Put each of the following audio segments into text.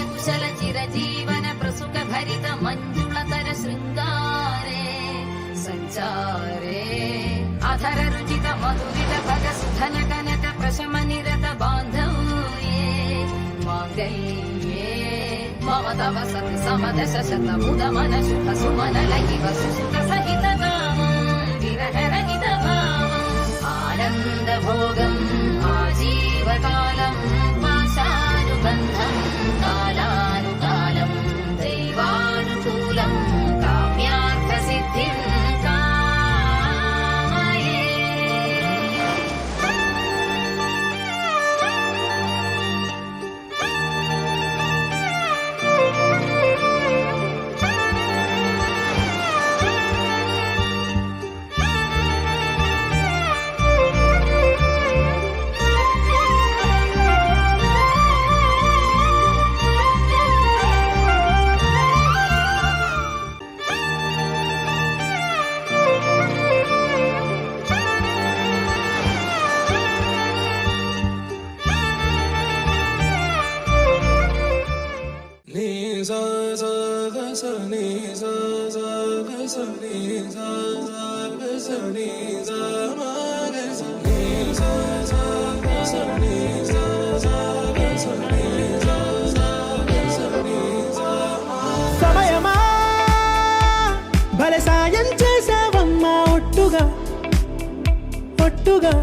కుశల చిరజీవన ప్రసుక భరిత మంజుళతర శృంగారే సంచారే అధర రుచిత మధురిత పద సుధన కనక ప్రశమ నిరత బాంధవ్యే మాంగళ్యే మమ తవ సత్ సమదశ శత ముద మన శుభ సుమన లయివ సుసుఖ సహిత కామం విరహ రహిత భావం ఆనంద భోగం ఆజీవకాలం పాశానుబంధం కాలానుకాలం దైవానుకూలం కామ్యార్థ సిద్ధిం సమయమా భలే సాయం చేసావమ్మా ఒట్టుగా ఒట్టుగా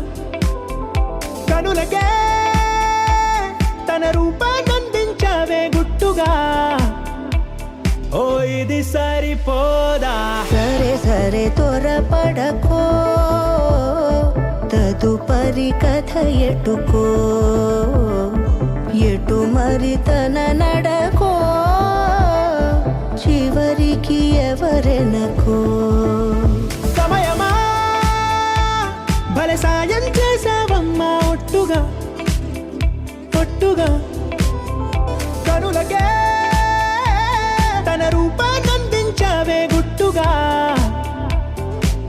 కనులకే తన రూపాన్నందించావే గుట్టుగా ఓ ఇది సరిపోదా సరే సరే త్వరపడకో తదుపరి కథ ఎటుకో ఎటు మరి తన నడకో చివరికి ఎవరెనకో సమయమా భలే సాయం చేసావమ్మా ఒట్టుగా ఒట్టుగా కనులకే తన రూపాన్నందించావే గుట్టుగా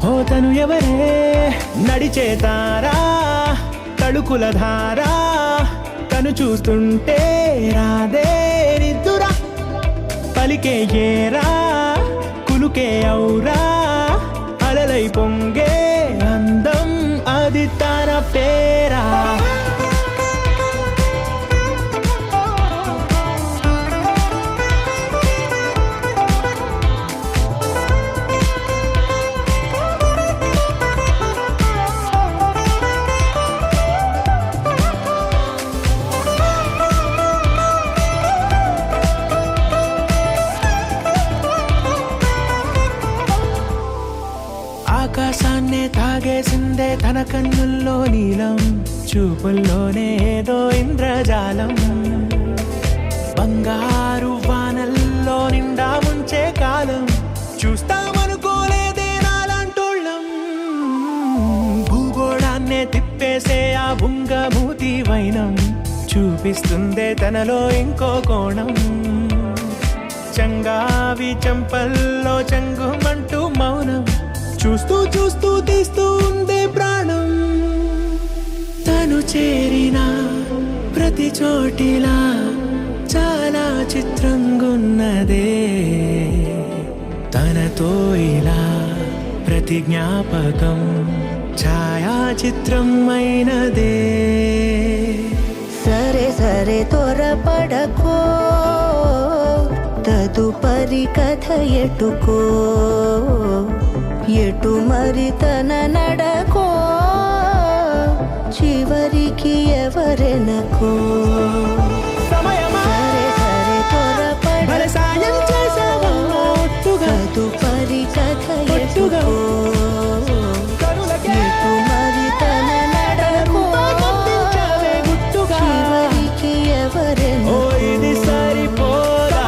ఓ తను ఎవరే నడిచే తారా తళుకుల ధారా తను చూస్తుంటే రాదే నిద్దురా పలికే ఏరా కులుకే ఔరా అలలై పొంగే అందం అది తన పేరా ఆకాశాన్నే తాగేసిందే తన కన్నుల్లో నీలం చూపుల్లోనే ఏదో ఇంద్రజాలం బంగారు వానల్లో నిండా ముంచే కాలం చూస్తామనుకోలేదే నాలాంటోళ్ళం భూగోళాన్నే తిప్పేసే ఆ బుంగమూతి వైనం చూపిస్తుందే తనలో ఇంకో కోణం చంగావి చంపల్లో చంగుమంటూ మౌనం చూస్తూ చూస్తూ తీస్తూ ఉందే ప్రాణం తను చేరిన ప్రతి చోటిలా చాలా చిత్రంగున్నదే తనతో ఇలా ప్రతి జ్ఞాపకం ఛాయాచిత్రం అయినదే సరే సరే త్వరపడకో తదుపరి కథ ఎటుకో ఎటు మరి తన నడకో చివరికి ఎవరెనకో సమయమా సరే సరే త్వరపడ సాయం చేసావమ్మా ఒట్టుగా తదుపరి కథ ఒట్టుగా కనులకే ఎటు మరి తన నడకో రూపాన్నందించావే గుట్టుగా చివరికి ఓ ఎవరెనకో ఇది సరిపోదా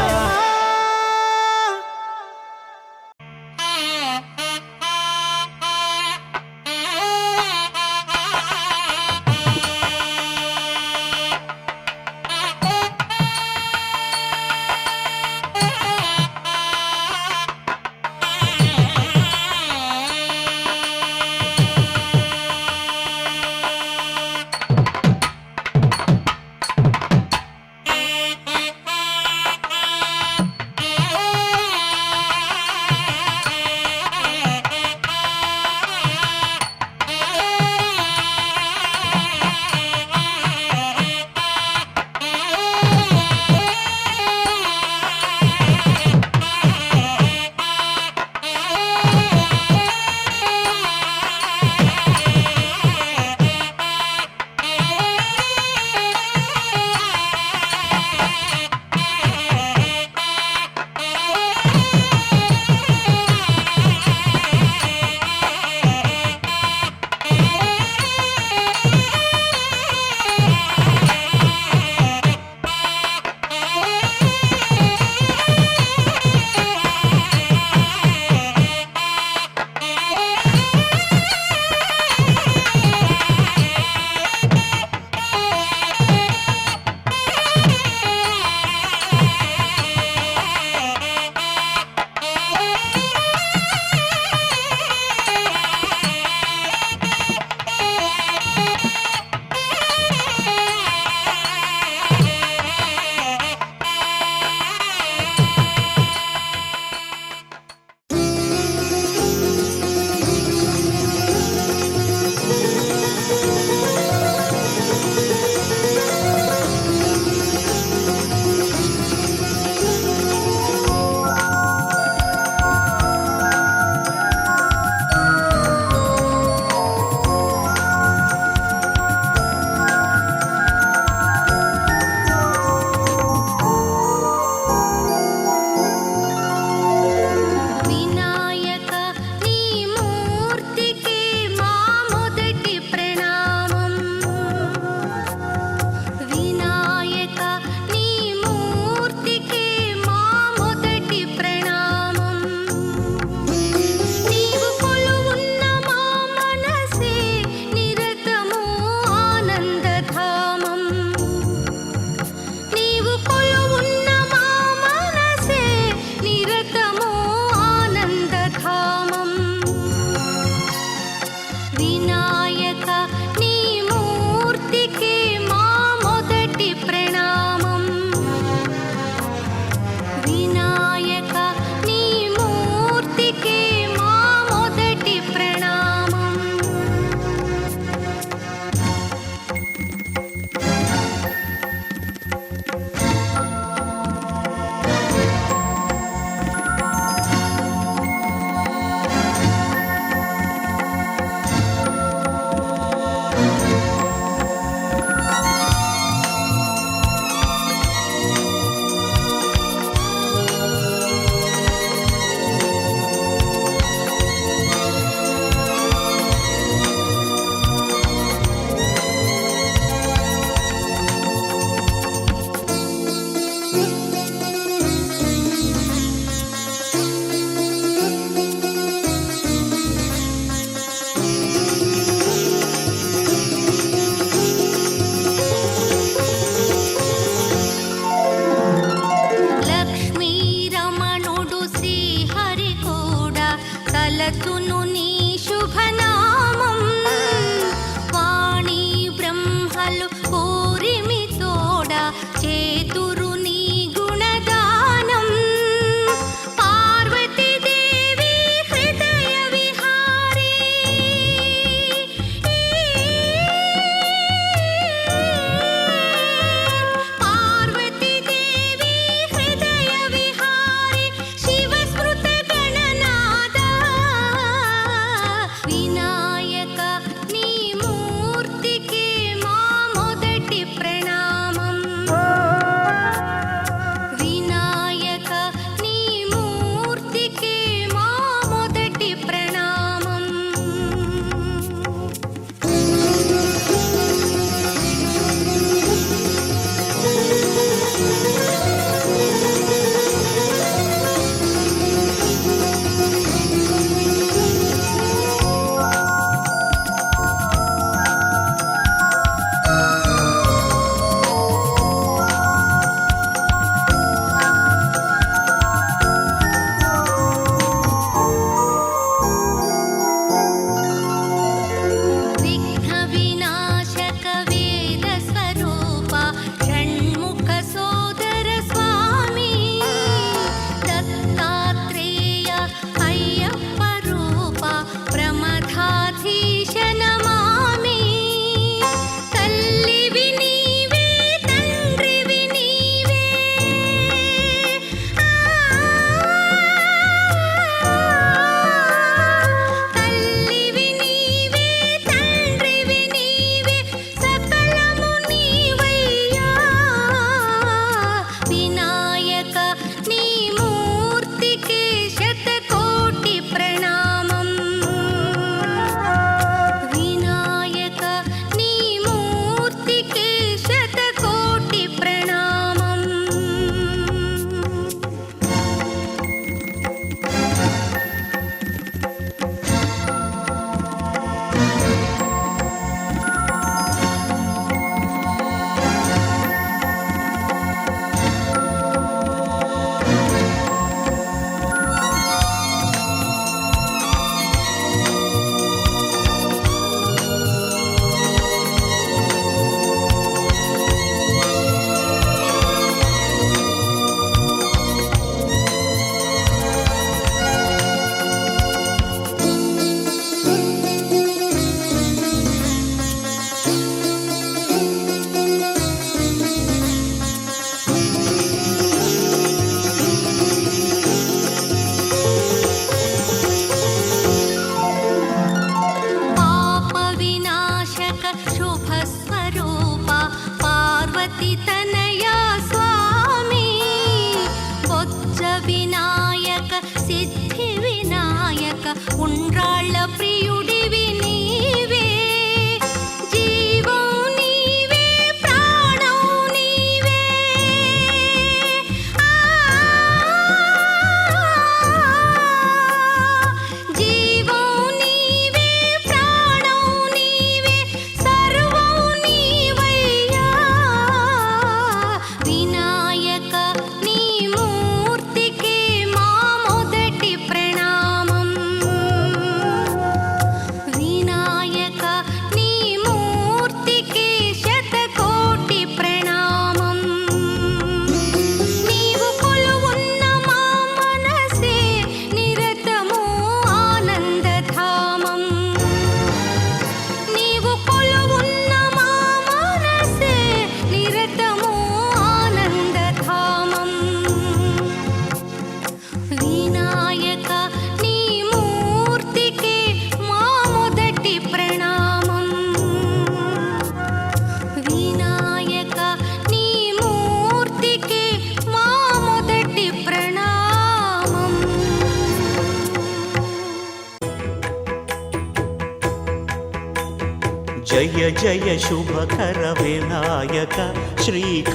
జయ జయ శుభకర వినాయక శ్రీకాణిపాకవర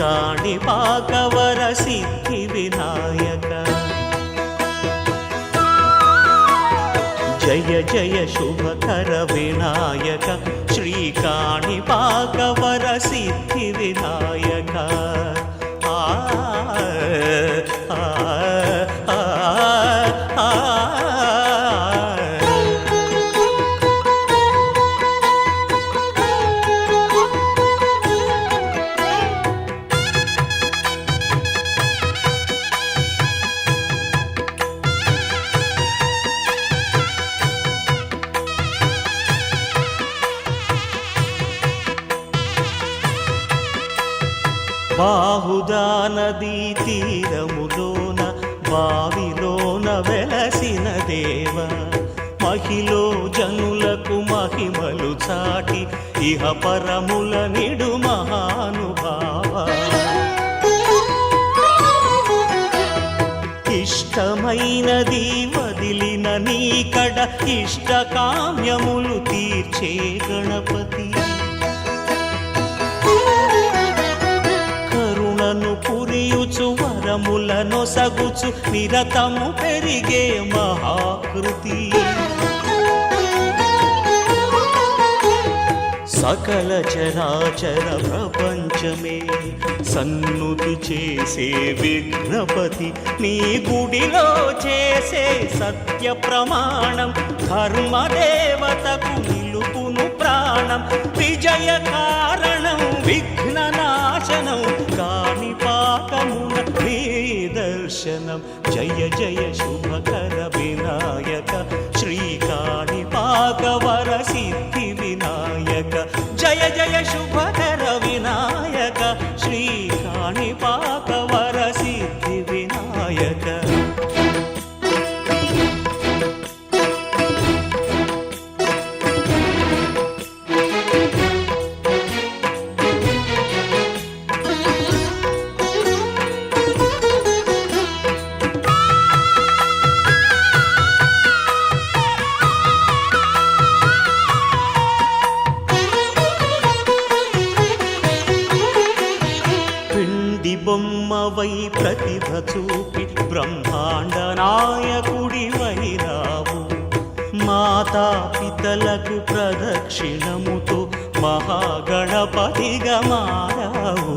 సిద్ధి వినాయక జయ జయ శుభకర వినాయక శ్రీకాణిపాకవర సిద్ధి వినాయక బాహుదా నదీ తీరములోన బావిలోన వెలసిన దేవ మహిలో జనులకు మహిమలు చాటి ఇహ పరముల నిడు మహానుభావ ఇష్టమైనది వదిలిన నీకడ ఇష్ట కామ్యములు తీర్చే గణపతి కరుణను పురియుచు వరములను సగుచు నిరతము పెరిగే మహాకృతి సకల చరాచర ప్రపంచమే సన్నుతి చేసే విఘ్నపతి నీ గుడిలో చేసే సత్య ప్రమాణం ధర్మదేవతకు నిలుపును ప్రాణం విజయ కారణం విఘ్న నాశనం కాణిపాకమున నీ దర్శనం జయ జయ శుభకర వినాయక శ్రీకాణిపాకవర సిద్ధి వినాయక జయ జయ శుభకర వినాయక శ్రీకాణిపాకవర సిద్ధి వినాయక బొమ్మవై ప్రతిభ చూపి బ్రహ్మాండ నాయకుడి వైరావు మాతా పితలకు ప్రదక్షిణముతో మహాగణపతిగా మారావు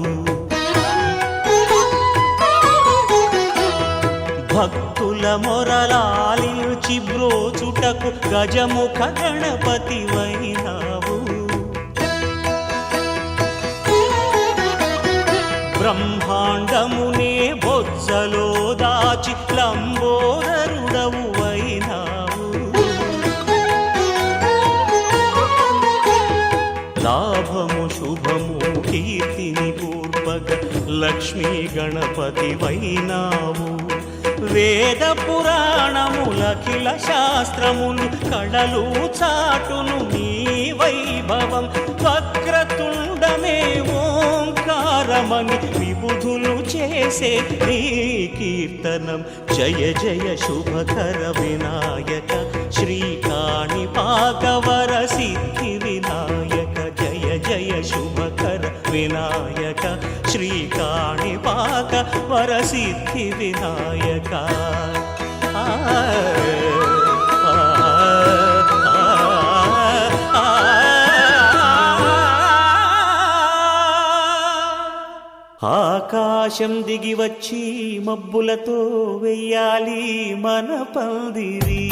భక్తుల మొరలాలించి బ్రోచుటకు గజముఖ గణపతి వైరావు బ్రహ్మాండమునే బొజ్జలో దాచి లంబోదరుడవు అయినావు లాభము శుభము కీర్తిని పూర్వక లక్ష్మీ గణపతి వైనావు వేద పురాణములఖిల శాస్త్రములు కళలు చాటును నీ వైభవం వక్రతుండమే ఓంకారమని విబుధులు చేసే నీ కీర్తనం జయ జయ శుభకర వినాయక శ్రీకాణిపాకవర సిద్ధి వినాయక జయ జయ శుభకర వినాయక శ్రీకాణిపాకవర సిద్ధి వినాయక ఆకాశం దిగి వచ్చి మబ్బులతో వెయ్యాలి మన పందిరి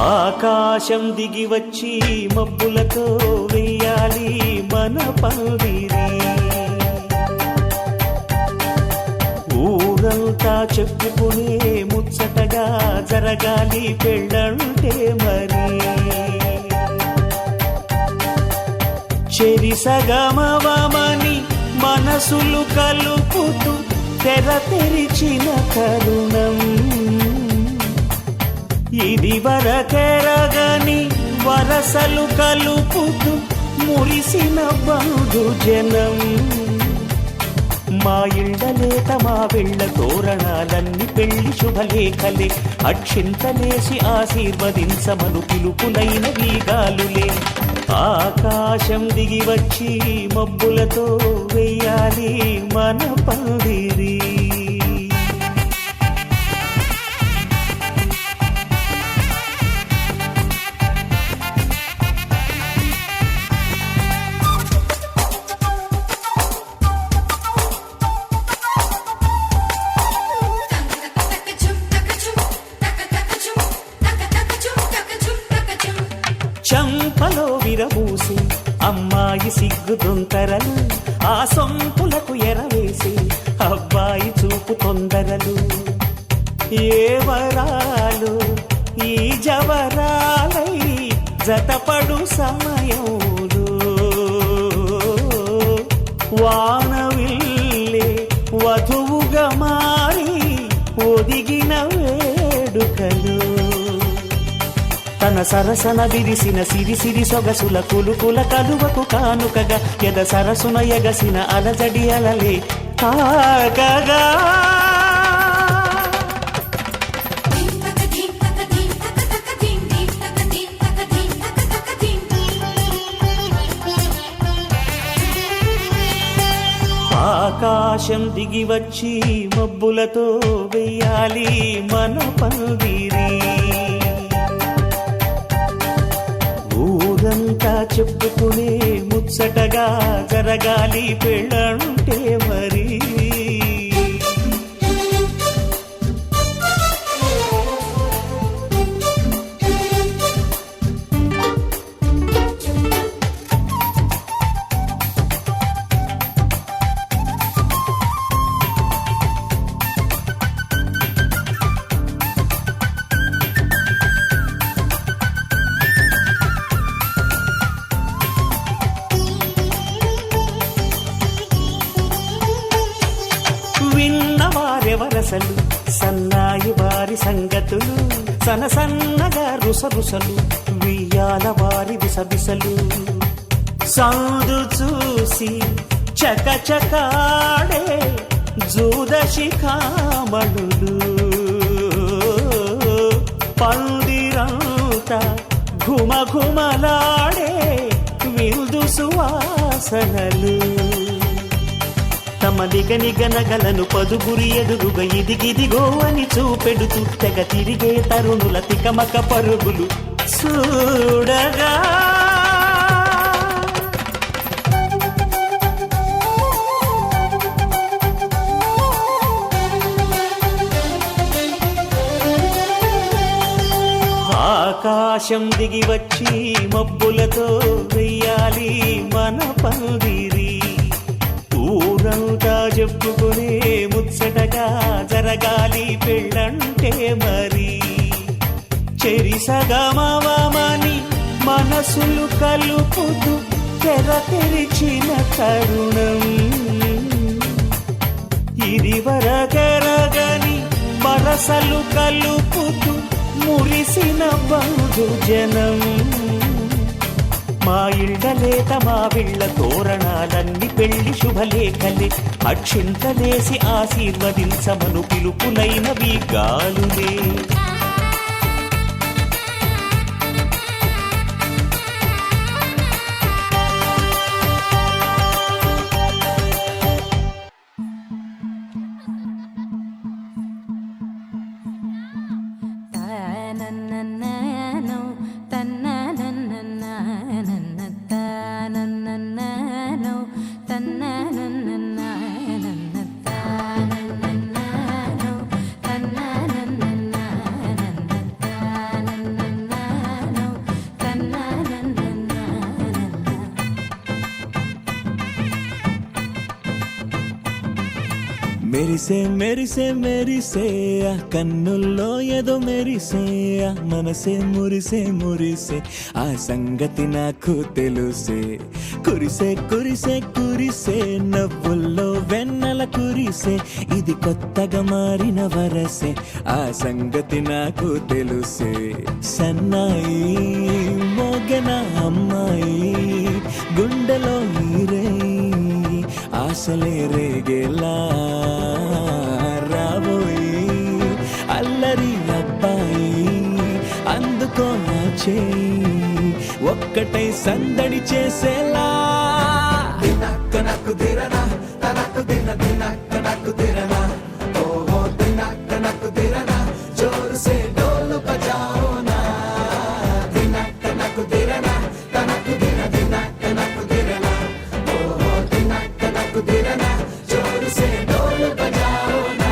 ఆకాశం దిగి వచ్చి మబ్బులతో వెయ్యాలి మన పందిరి ఊరంతా చెప్పుకునే ముచ్చటగా జరగాలి పెళ్ళంటే మరి చెరిసగమవమని మనసులు కలుపుతూ తెర తెరిచిన కరుణం ఇది వరకెరగని వరసలు కలుపుతూ మురిసిన బంధు జనం. మా ఇళ్ళలేత మా వెళ్ళ తోరణాలన్నీ పెళ్లి శుభలేఖలే, అక్షింతలేసి ఆశీర్వదించమను పిలుపులైన వీగాలులే. ఆకాశం దిగి వచ్చి మబ్బులతో వెయ్యాలి మన పందిరి. చంపలో విరబూసి అమ్మాయి సిగ్గు దొంతరలు, ఆ సొంపులకు ఎరవేసి అబ్బాయి చూపు తొందరలు. ఏ వరాలు ఈ జవరాలై జతపడు సమయంలో, వానవిల్లే వధువుగా మారి ఒదిగిన వేడుకలు. తన సరసన విరిసిన సిరిసిరి సొగసుల కులుకుల కలువకు కానుకగా, ఎద సరసున ఎగసిన అలజడి అలలే తాగగా. ఆకాశం దిగి వచ్చి మబ్బులతో వెయ్యాలి మన పందిరి. ఊరంతా చెప్పుకునే ముచ్చటగా జరగాలి పెళ్ళంటే మరి. విన్నవారెవరసలు సన్నాయి వారి సంగతులు, సనసన్నగా రుసరుసలు వియ్యాల వారి విసబిసలు. సందు చూసి చకచకాడే జూదశిఖామణులు, పందిరంతా ఘుమఘుమలాడే విందు సువాసనలు. తమ నిగనిగనగలను పదుగురి ఎదురుగా ఇదిగిదిగో అని చూపెడుతూ తెగ తిరిగే తరుణుల తికమక పరుగులు చూడగా. ఆకాశం దిగి వచ్చి మబ్బులతో వెయ్యాలి మన పందిరి. ఊరంతా చెప్పుకునే ముచ్చటగా జరగాలి పెళ్ళంటే మరి. చెరిసగమవమని మనసులు కలుపుతూ తెర తెరిచిన తరుణం. ఇది వరకెరగని వరసలు కలుపుతూ మురిసిన బంధు జనం. మా ఇళ్ళలేత మా వీళ్ళ తోరణాలన్నీ పెళ్లి శుభలేఖలే, అక్షింతలేసి ఆశీర్వదించమను పిలుపులైనవి గాలులే. మెరిసే మెరిసే మెరిసే కన్నుల్లో ఏదో మెరిసే మనసే మురిసే మురిసే ఆ సంగతి నాకు తెలుసే. కురిసే కురిసే కురిసే నవ్వుల్లో వెన్నెల వానల కురిసే ఇది కొత్తగా మారిన వరసే ఆ సంగతి నాకు తెలుసే సన్నాయి మోగన అమ్మాయి గుండెలో ఈరే ఆశలే రేగేలా రాబోయి అల్లరి అబ్బాయి అందుకో నా చేయి ఒక్కటై సందడి చేసేలా దినక్క నక్కు దిరనా తనకు దిన దినక్క నక్కు దిరనా ఓహో దినక్క నక్కు దిరనా జోరు సే డోలు బజాओ నా దినక్క నక్కు దిరనా తనకు దిన దినక్క నక్కు దిరనా ఓహో దినక్క నక్కు దిరనా జోరు సే డోలు బజాओ నా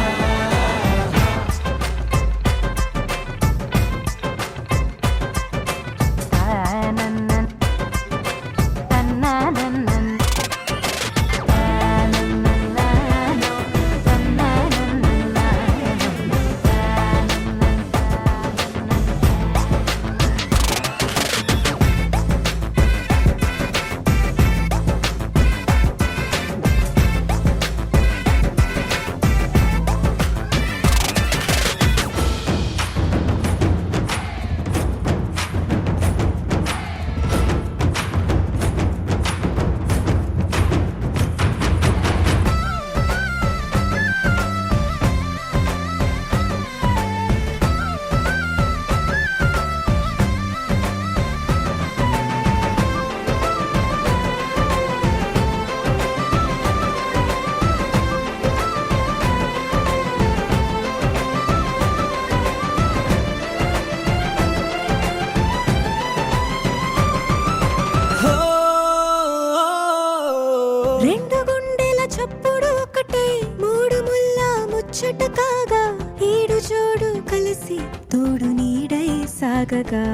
రెండు గుండెల చప్పుడు ఒకటై మూడు ముల్ల ముచ్చట కాగా ఈడు జోడు కలిసి తోడు నీడై సాగగా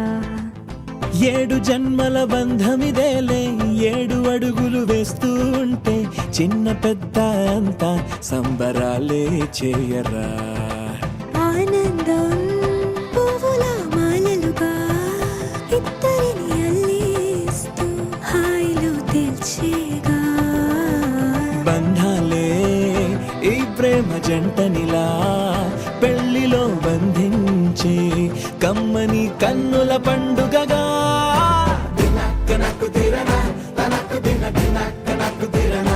ఏడు జన్మల బంధమిదేలే ఏడు అడుగులు వేస్తూ ఉంటే చిన్న పెద్ద అంతా సంబరాలే చేయరా ఆనందం పువ్వుల మాలలుగా ఇద్దరిని అల్లేస్తూ హాయిలో తెల్చేగా బంధాలే ఈ ప్రేమ జంటనిలా పెళ్లిలో బంధించే కమ్మని కన్నుల పండుగగా దినక్క నక్కు దిరనా తనకు దిన దినక్క నక్కు దిరనా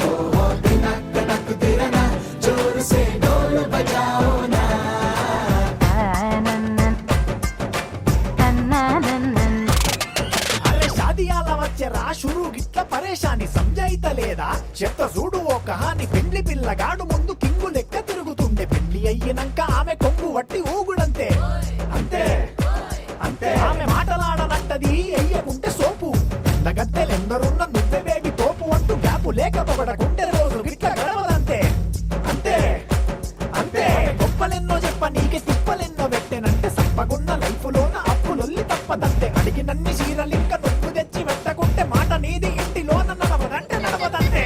ఓహో దినక్క నక్కు దిరనా జోరు సే డోలు బజాओ నా అరే షాదియాల వచ్చెరా షురు గిట్ల పరేషాని సంజాయితలేదా చెత్త చూడు ఓ కహాని పెండ్లి పిల్లగాడు ముందు కింగు లెక్క తిరుగుతుండే పెండ్లి అయ్యినంక ఆమె కొంగు వట్టి ఊగుడంతే అంతే అంతే ఆమె మాటలాడనంటది ఎయ్యకుంటే సోపు గద్దెలెందరున్న నువ్వే బేబీ తోపు అంటూ గ్యాపు లేక పొగడకుంటే రోజు గిట్ల గడవదంతే అంతే అంతే గొప్పలెన్నో చెప్ప నీకే తిప్పలెన్నో పెట్టెనంటే సప్పగున్న లైఫ్ లోన అప్పులొల్లి తప్పదంతే అడిగినన్ని చీరలింక నువ్వు తెచ్చి పెట్టకుంటే మాట నీది ఇంటిలోన నడవదంటే నడవదంతే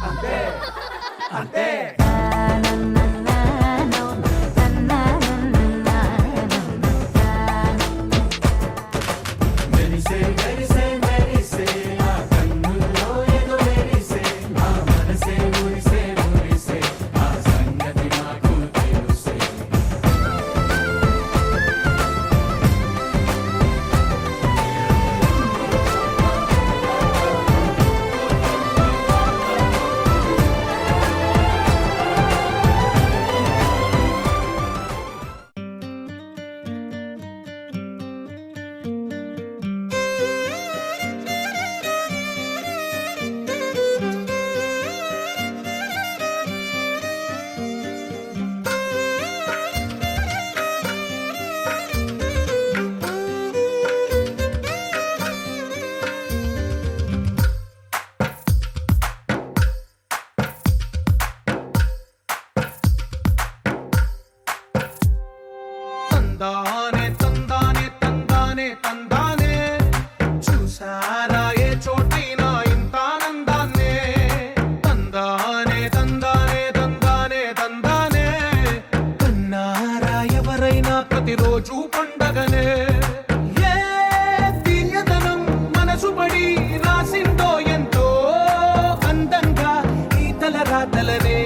అంతే అంతే తందానే తందానే తందానే తందానే చూసారా ఏ చోటైనా ఇంత ఆనందాన్నే తందానే తందానే తందానే తందానే కన్నారా ఎవరైనా ప్రతిరోజు పండగనే ఏ తీయదనం మనసు పడి రాసిందో ఎంతో అందంగా ఈ తల రాతలనే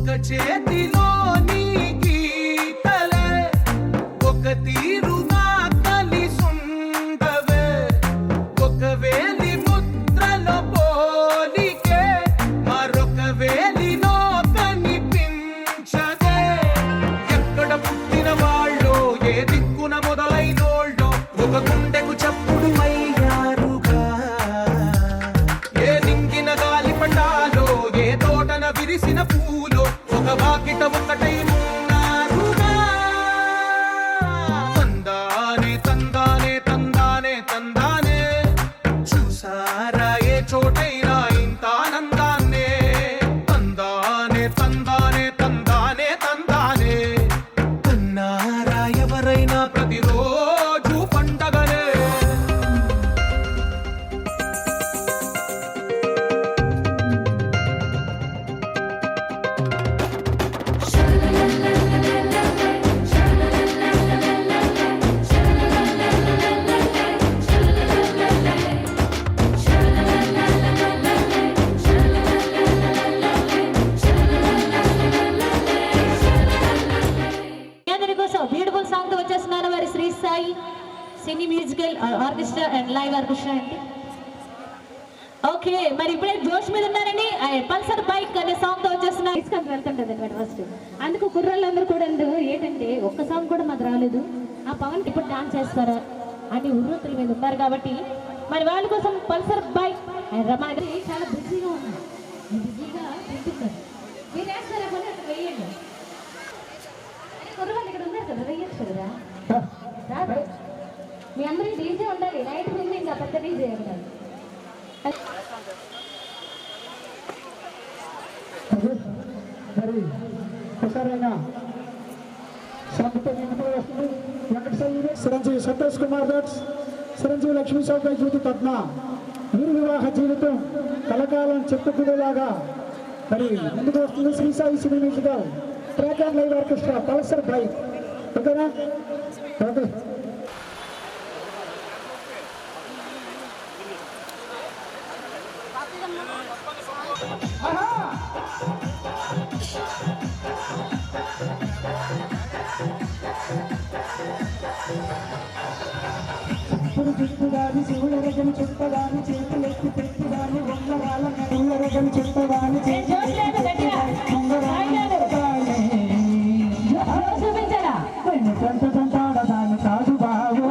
ఒక చేతిలోని గీతలే ఒక తీరుగా కలిసుండవే ఒక వేలి ముద్రలో పోలికే మరొక వేలిలో కనిపించదే ఎక్కడ పుట్టిన వాళ్ళో ఏ దిక్కున మొదలైనోళ్ళో ఒక గుండెకు చప్పుడు అయ్యారుగా ఏ నింగిన గాలి పటాలో ఏ తోటన విరిసిన పూలో ఒక వాకిట ఒకటై ఉన్నారుగా తందానే తందానే తందానే తందానే చూసారా ఏ చోటైనా ఇంత ఆనందాన్నే తందానే తందానే తందానే తందానే తన్నారా ఎవరైనా ప్రతిరోజు పండగనే మీ అందరి కోసం బ్యూటిఫుల్ సాంగ్ తో వచ్చేస్తున్నారు వారి Shri Sai cine musical orchestra and live orchestra అండి. ఓకే మరి ఇప్పుడే జోష్ మీద ఉన్నారండి. పల్సర్ బైక్ అనే సాంగ్ తో వచ్చేస్తున్నారు. తీసుకొని వెళ్తుంటది అనమాట ఫస్ట్. అందుకు కుర్రాళ్ళందరూ కూడా ఏంటంటే ఒక్క సాంగ్ కూడా మాకు రాలేదు, ఆ పవన్ ఇప్పుడు డాన్స్ చేస్తారా అని ఉర్రూతుల మీద ఉన్నారు కాబట్టి మరి వాళ్ళ కోసం పల్సర్ బైక్ రమణ గారి చాలా బిజీగా ఉన్నారు, బిజీగా తింటున్నారు. మీరు వేస్తారా పని అక్కడ వేయండి. కుర్రవాళ్ళు ఇక్కడ ఉన్నారు కదా, వేయచ్చు కదా. రాదు మీ అందరికీ డీజే ఉండాలి, నైట్ ముందు ఇంకా పెద్ద డీజే ఉండాలి. మరి ఒకసారైనా చిరంజీవి సంతోష్ కుమార్ దట్స్, చిరంజీవి లక్ష్మీ సౌకర్య జ్యోతి పద్మ వీరి వివాహ జీవితం కలకాలం చెప్పుకునేలాగా మరి ముందుకు వస్తుంది Shri Sai cine musical track and live orchestra Pulsar bike. ఓకేనా? ఓకే. చెప్పుదాని శివుడరగని చెప్పదాని చేతులెత్తి పెట్టిదాని వంగరాల నడులరగని చెప్పదాని తంటాడదాని కాదు బాబు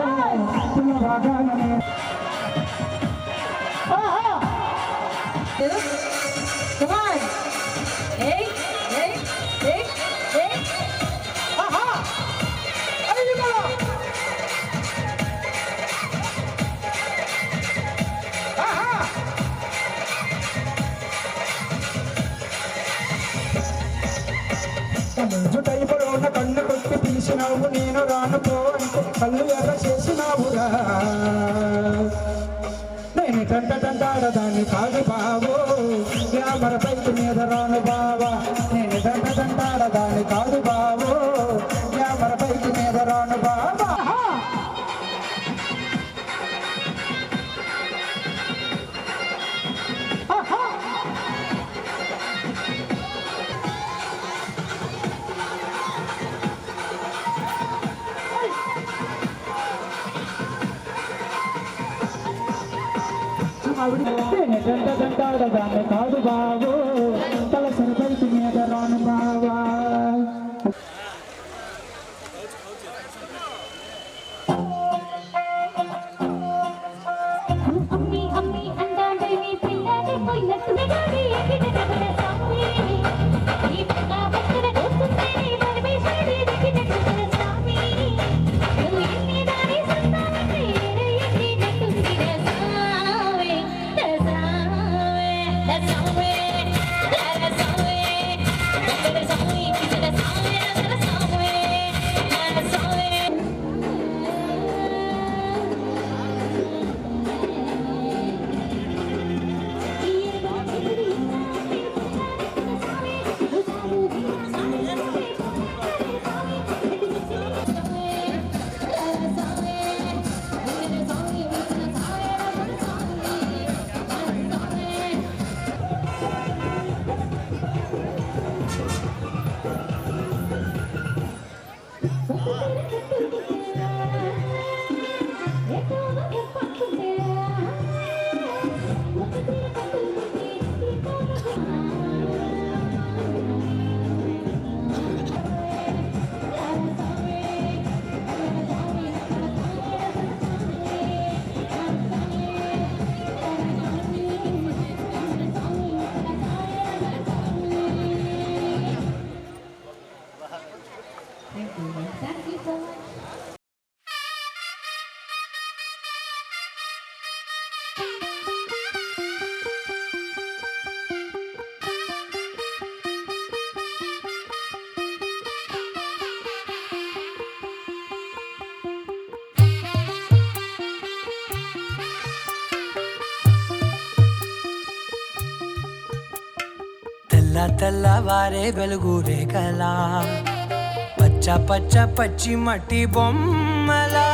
బాగానే జుటైపడున్న కన్ను కొట్టి పిలిచినావు, నేను రాను పో అంటే కళ్ళు ఎర్ర చేసినావురా. నేను దంటాడదాన్ని కాదు బాబు, గ్యామర పైకి మీద రాను బావా. నేను దంటాడదాన్ని కాదు బాబు, గ్యామర పైకి మీద రాను బాబా. దంటాడదాన్ని కాదు బాబు, తలసరి పైకి మీద రాను బావా. అమ్మి అమ్మి అంటాడే నీ పిల్లని పోయినట్టు విడాడి ఎక్కినట్టు స్వామి, ఈ పిల్ల పక్కన చూస్తుంటే నీ పరమేశ్వరుడి దిక్కినట్టు స్వామి, నువ్వు ఎన్ని దారి సంతానంటే ఎక్కినట్టు స్వామి. తెల్లవారే వెలుగు రేఖలా పచ్చ పచ్చ పచ్చి మట్టి బొమ్మలా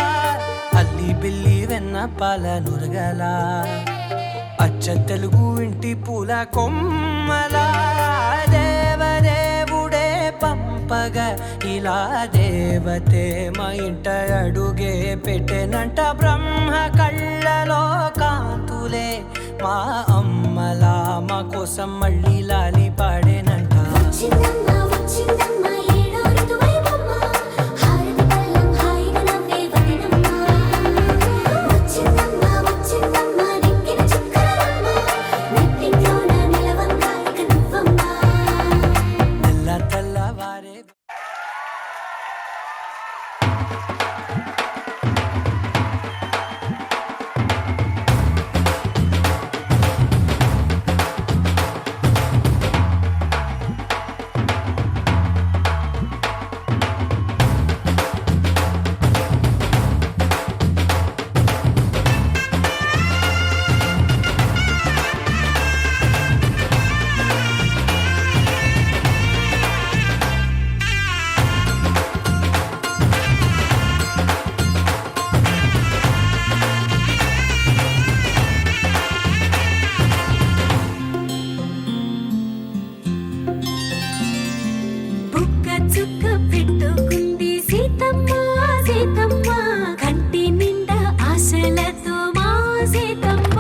అల్లి బిల్లి వెన్న పాల నురగలా అచ్చ తెలుగు ఇంటి పూల కొమ్మలా దేవదేవుడే పంపగా ఇలా దేవతే మా ఇంట అడుగే పెట్టెనంట బ్రహ్మ కళ్ళలో కాంతులే మా అమ్మలా మా కోసం మళ్ళీ లాలి పాడేనంట వచ్చిందమ్మ వచ్చిందమ్మ ఏడో ఋతువైవమ్మ హారతి పళ్ళం హాయిగా నవ్వే వదినమ్మ వచ్చిందమ్మ వచ్చిందమ్మ నెక్కిన చుక్కలమ్మ నెట్టింట్లోన నిలవంగా ఇక నువ్వమ్మ తెల్లవారే బుక్క చుక్క పెట్టుకుంది సీతమ్మ సీతమ్మ కంటి నిండా ఆశలతో మా సీతమ్మ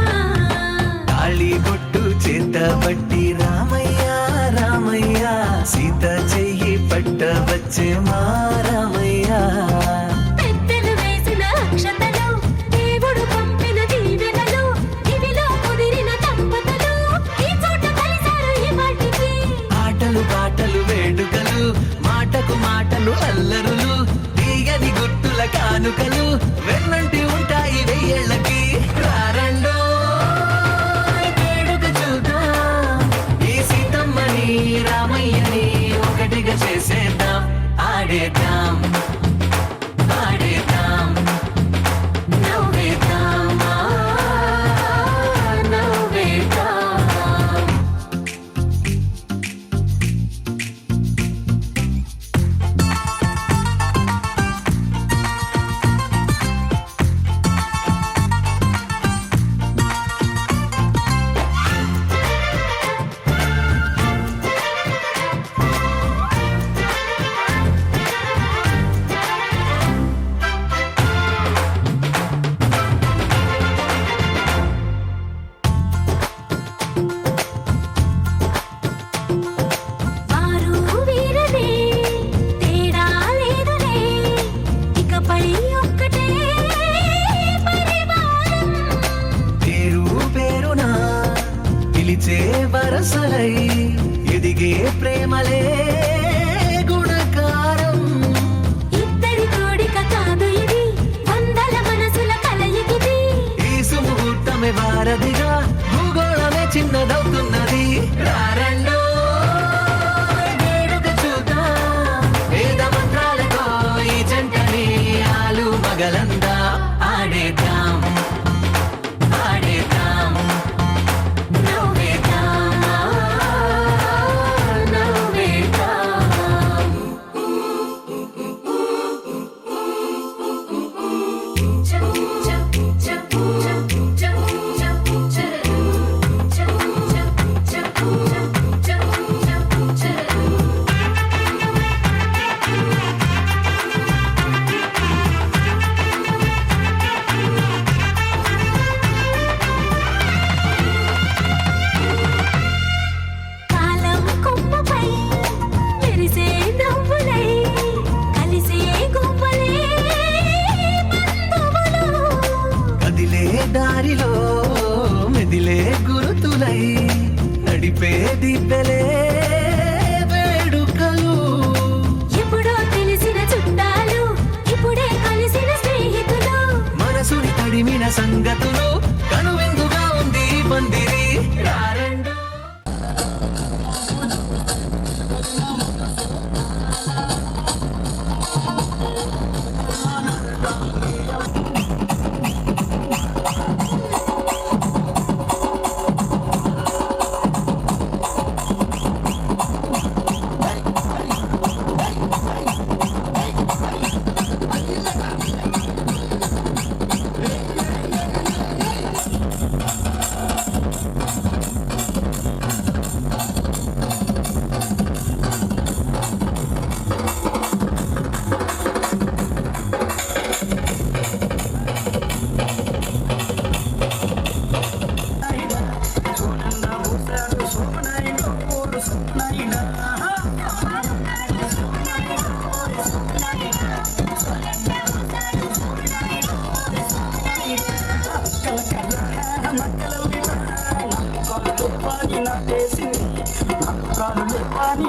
తాళి బొట్టు చేత పట్టి రామయ్య రామయ్య సీత చెయ్యి పట్ట వచ్చే మా రామయ్య పెద్దలు వేసిన అక్షతలు దేవుడు పంపిన దీవెనలు ఇవిలో కుదిరిన దంపతులు ఈ చోట కలిసారు ఈ వాటికి ఆటలు పాటలు వేడుకలు మాటకు మాటలు అల్లరులు తీయని గుర్తుల కానుకలు వెన్నంటి ఉంటాయి వెయ్యేళ్ళకి రారండో వేడుక చూద్దాం ఈ సీతమ్మని రామయ్యని ఒకటిగా చేసేద్దాం ఆడేద్దాం పాడేద్దాం నవ్వేద్దాం నవ్వేద్దాం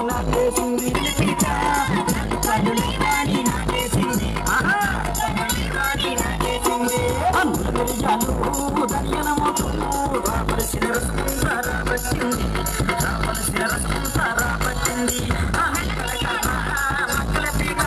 నాటేసింది కడులేవాణి నాటేసింది అందరు దర్శనమవుతుంది రావలసిన రసంతారా పట్టింది రావలసిన రసంతారా పట్టింది మక్కల పీడ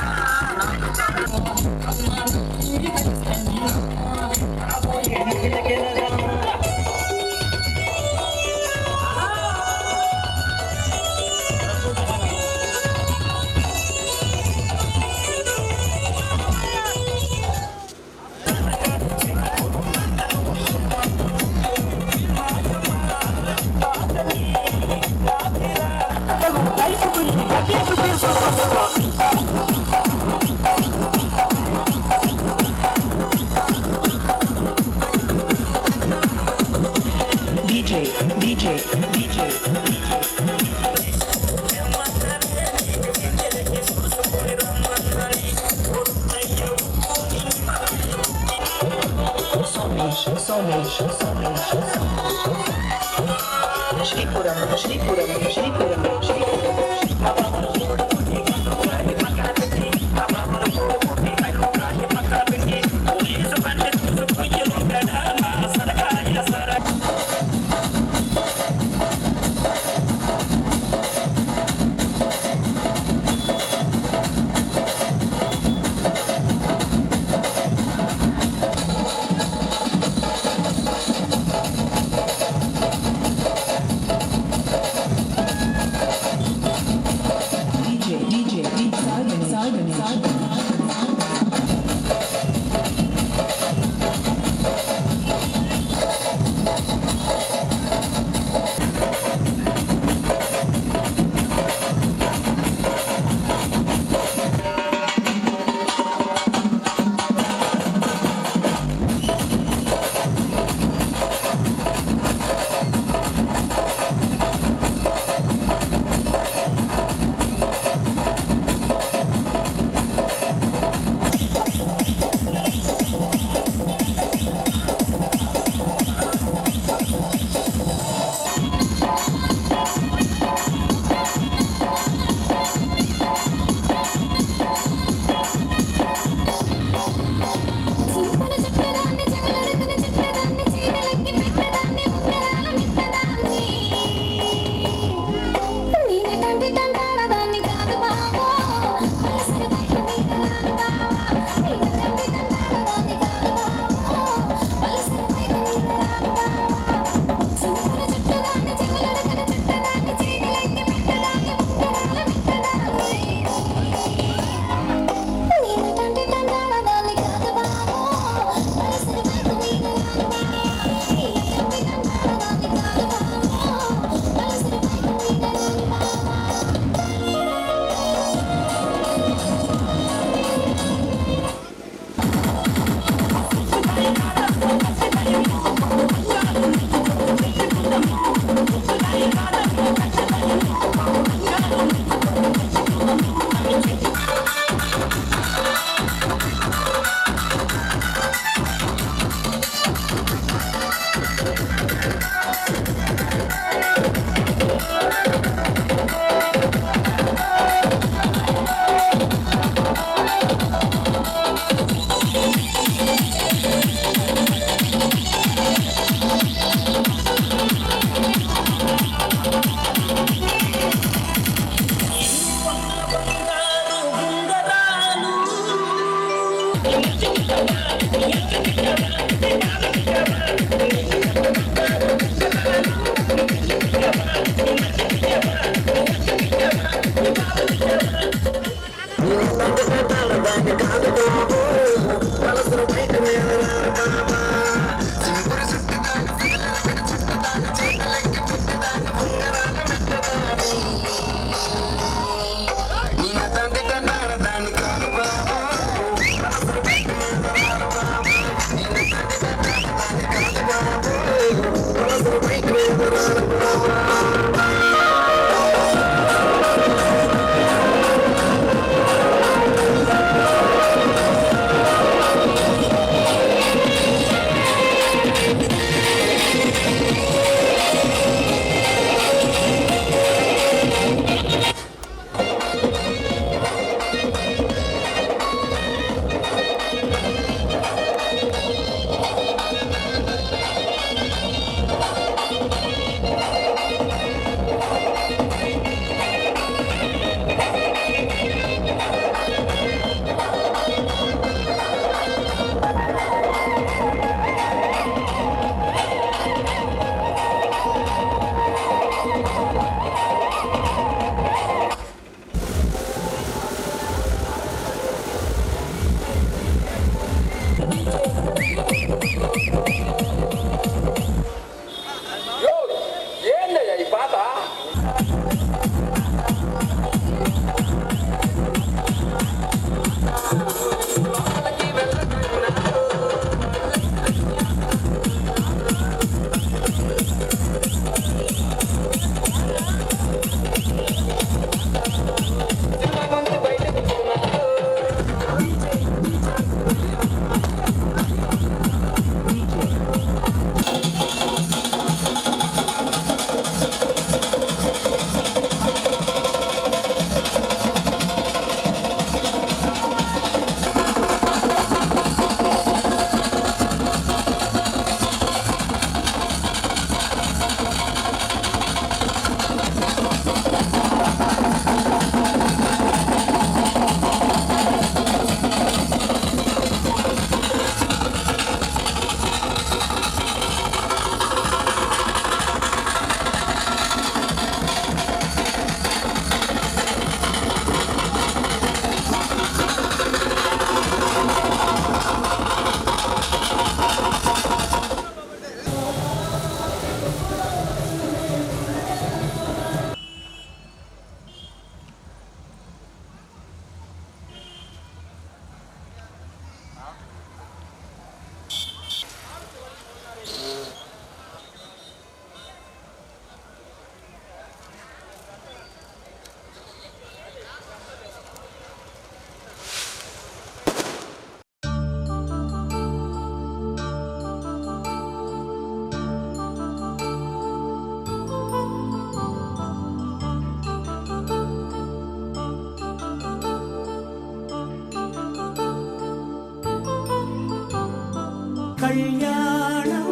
కళ్యాణం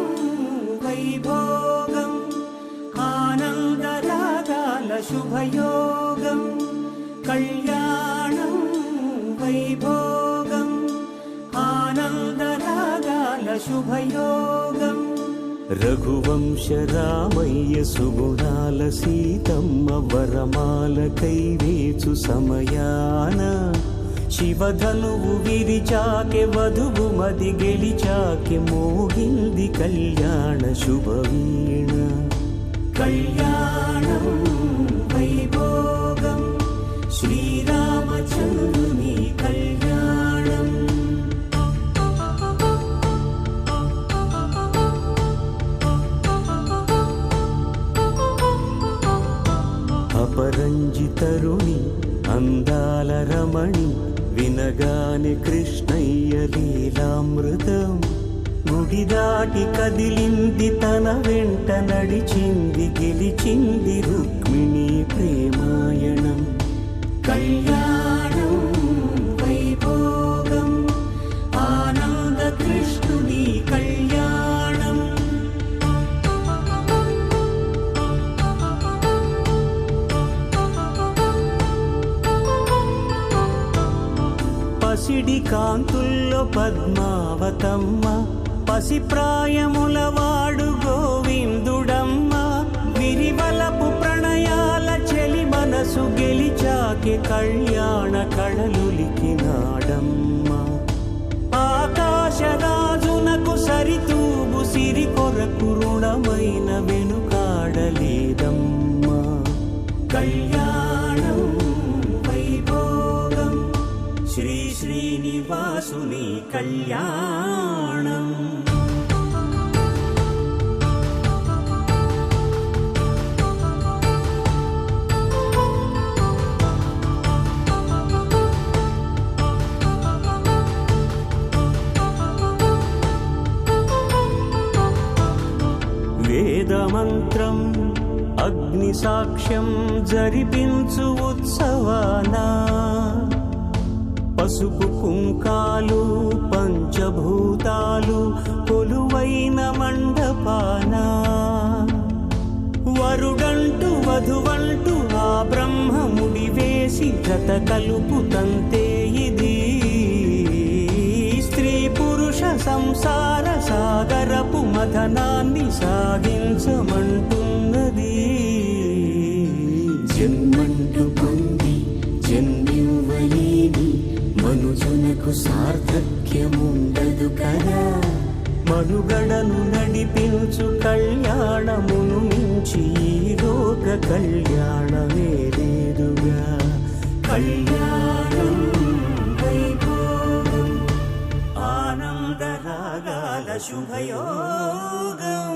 వైభోగం ఆనందరాగాల శుభయోగం కళ్యాణం వైభోగం ఆనందరాగాల శుభయోగం రఘువంశ రామయ్య సుగుణాల సీతమ్మ వరమాల కైవేచు సమయాన శివధనువు విరిచాకె వధువు మది గెలిచాకె మోగింది కళ్యాణ శుభవీణ కళ్యాణం వైభోగం శ్రీరామచంద్రుని కళ్యాణం అపరంజి తరుణి అందాల రమణి వినగానే కృష్ణయ్య లీలామృతం గుడి దాటి కదిలింది తన వెంట నడిచింది గెలిచింది రుక్మిణి ప్రేమాయణం కళ్యాణం వైభోగం ఆనంద కృష్ణుని కళ్యాణం పసిడి కాంతుల్లో పద్మావతమ్మ పసిప్రాయముల వాడు గోవిందుడమ్మ విరివలపు ప్రణయాల చెలి మనసు గెలిచాకే కళ్యాణ కళలులికినాడమ్మ ఆకాశరాజునకు సరితూగు సిరి కొరకు రుణమైన వెనుకాడలేదమ్మా కళ్యాణం వైభోగం శ్రీ శ్రీనివాసుని కళ్యాణం వేదమంత్రం అగ్ని సాక్ష్యం జరిపించు ఉత్సవానా పసుపు కుంకాలు పంచభూతాలు కొలువైన మండపాన వరుడంటూ వధువంటూ ఆ బ్రహ్మముడి వేసి జత కలుపుతంతే ఇది స్త్రీ పురుష సంసార సాగరపు మథనాన్ని సాగించమంటున్నది జన్మంటూ పొంది జన్మివ్వలేని మనుజునకు సార్థక్యముండదు కదా మనుగడను నడిపించు కళ్యాణమును మించి ఈ లోక కళ్యాణమే లేదుగా కళ్యాణం వైభోగం ఆనందరాగాల శుభయోగం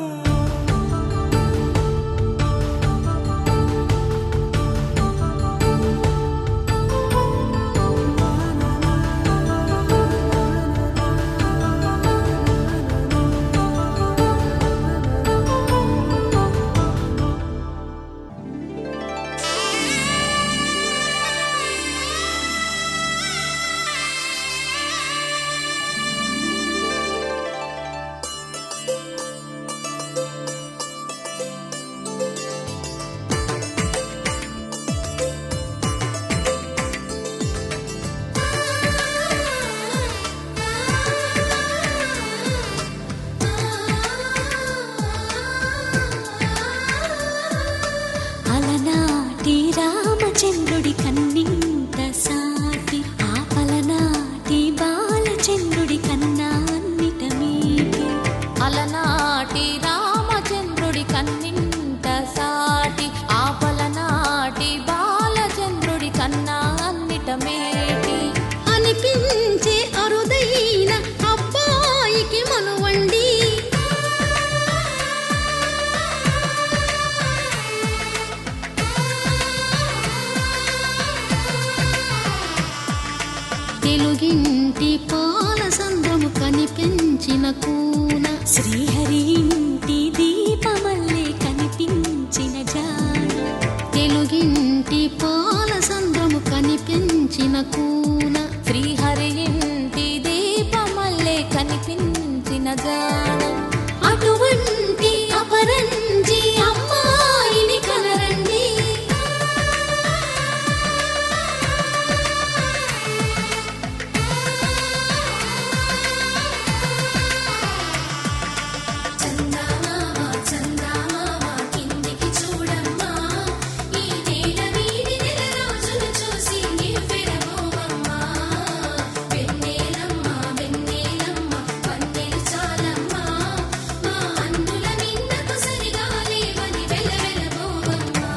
అలనాటి రామచంద్రుడి కన్నింత సాటి ఆపలనాటి బాలచంద్రుడి కన్నా అన్నిట మీటి అలనాటి రామచంద్రుడి కన్నింత సాటి ఆపలనాటి బాలచంద్రుడి కన్నా అన్నిట మేటి అనిపించే అరుదైన అబ్బాయికి మనువండి తెలుగింటి పాల సంద్రము కనిపించిన కూన శ్రీహరి ఇంటి దీపమల్లే కనిపించిన జాన తెలుగింటి పాల సంద్రము కనిపించిన కూన శ్రీహరి ఇంటి దీపమల్లే కనిపించిన జాడ అటువంటి అపరంజి అమ్మాయిని కనరండి చందమామ చందమామ కిందికి చూడమ్మా ఈ నేల వీడి నెల రోజులు చూసి నివ్వెరబోవమ్మా వెన్నెలమ్మ వెన్నెలమ్మ వన్నెలు చాలమ్మా మా అందుల నిన్నకు సరిగా లేవని వెలవెలబోవమ్మా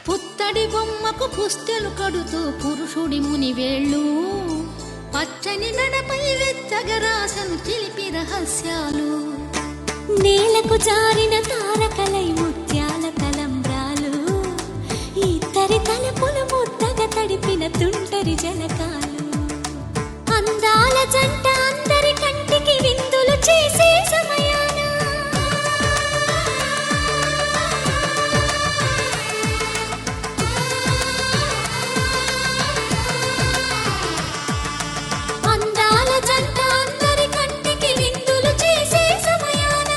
పుత్తడి బొమ్మకు పుస్తెలు కడుతూ పురుషుడి ముని వేళ్ళు పచ్చని నడపై వెచ్చగరాసను చిలిపి రహస్యాలు నేలకు జారిన తారకలై ముత్యాల తలంబ్రాలు ఇద్దరి తలపులు ముద్దగా తడిపిన తుంటరి జలకాలు అందాల జంట అందరి కంటికి విందులు చేసే సమయాన అందాల జంట అందరి కంటికి విందులు చేసే సమయాన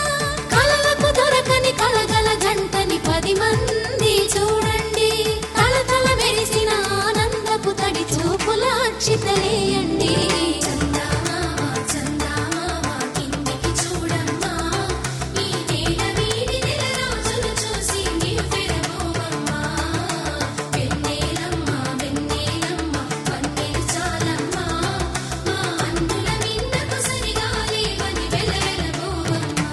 కలలకు దొరకని కలగల జంటని 10 మంది చూడండి తలతల మెరిసిన ఆనందపు తడి చూపుల అక్షితలేయండి చందమామ చందమామ కిందికి చూడమ్మా ఈ నేల వీడి నెల రోజులు చూసి నివ్వెరబోవమ్మా వెన్నెలమ్మ వెన్నెలమ్మ వన్నెలు చాలమ్మా మా అందుల నిన్నకు సరిగా లేవని వెలవెలబోవమ్మా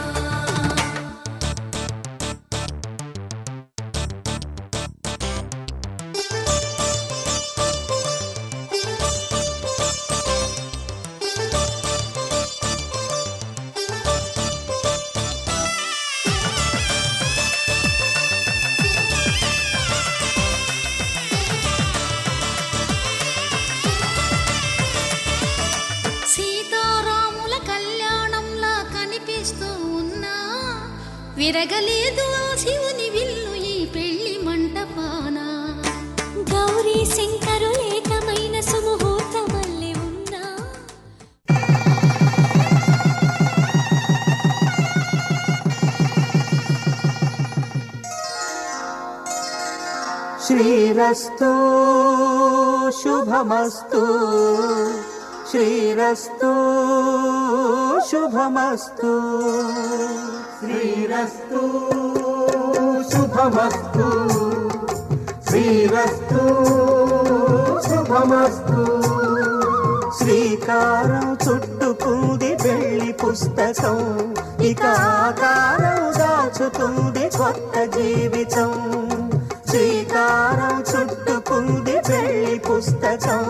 సీతారాముల కళ్యాణంలా కనిపిస్తూ ఉన్నా విరగలేదు ఆ శివుని విల్లు ఈ పెళ్లి మంటపాన గౌరీ శంకరులు ఏకమైన సుముహూర్తమల్లె ఉన్నా శ్రీరస్తు శుభమస్తు శ్రీరస్తు శుభమస్తు శ్రీరస్తు శుభమస్తు శ్రీరస్తు శుభమస్తు శ్రీకారం చుట్టుకుంది పెళ్లి పుస్తకం ఇక ఆకారం దాచుతుంది కొత్త జీవితం శ్రీకారం చుట్టుకుంది పెళ్లి పుస్తకం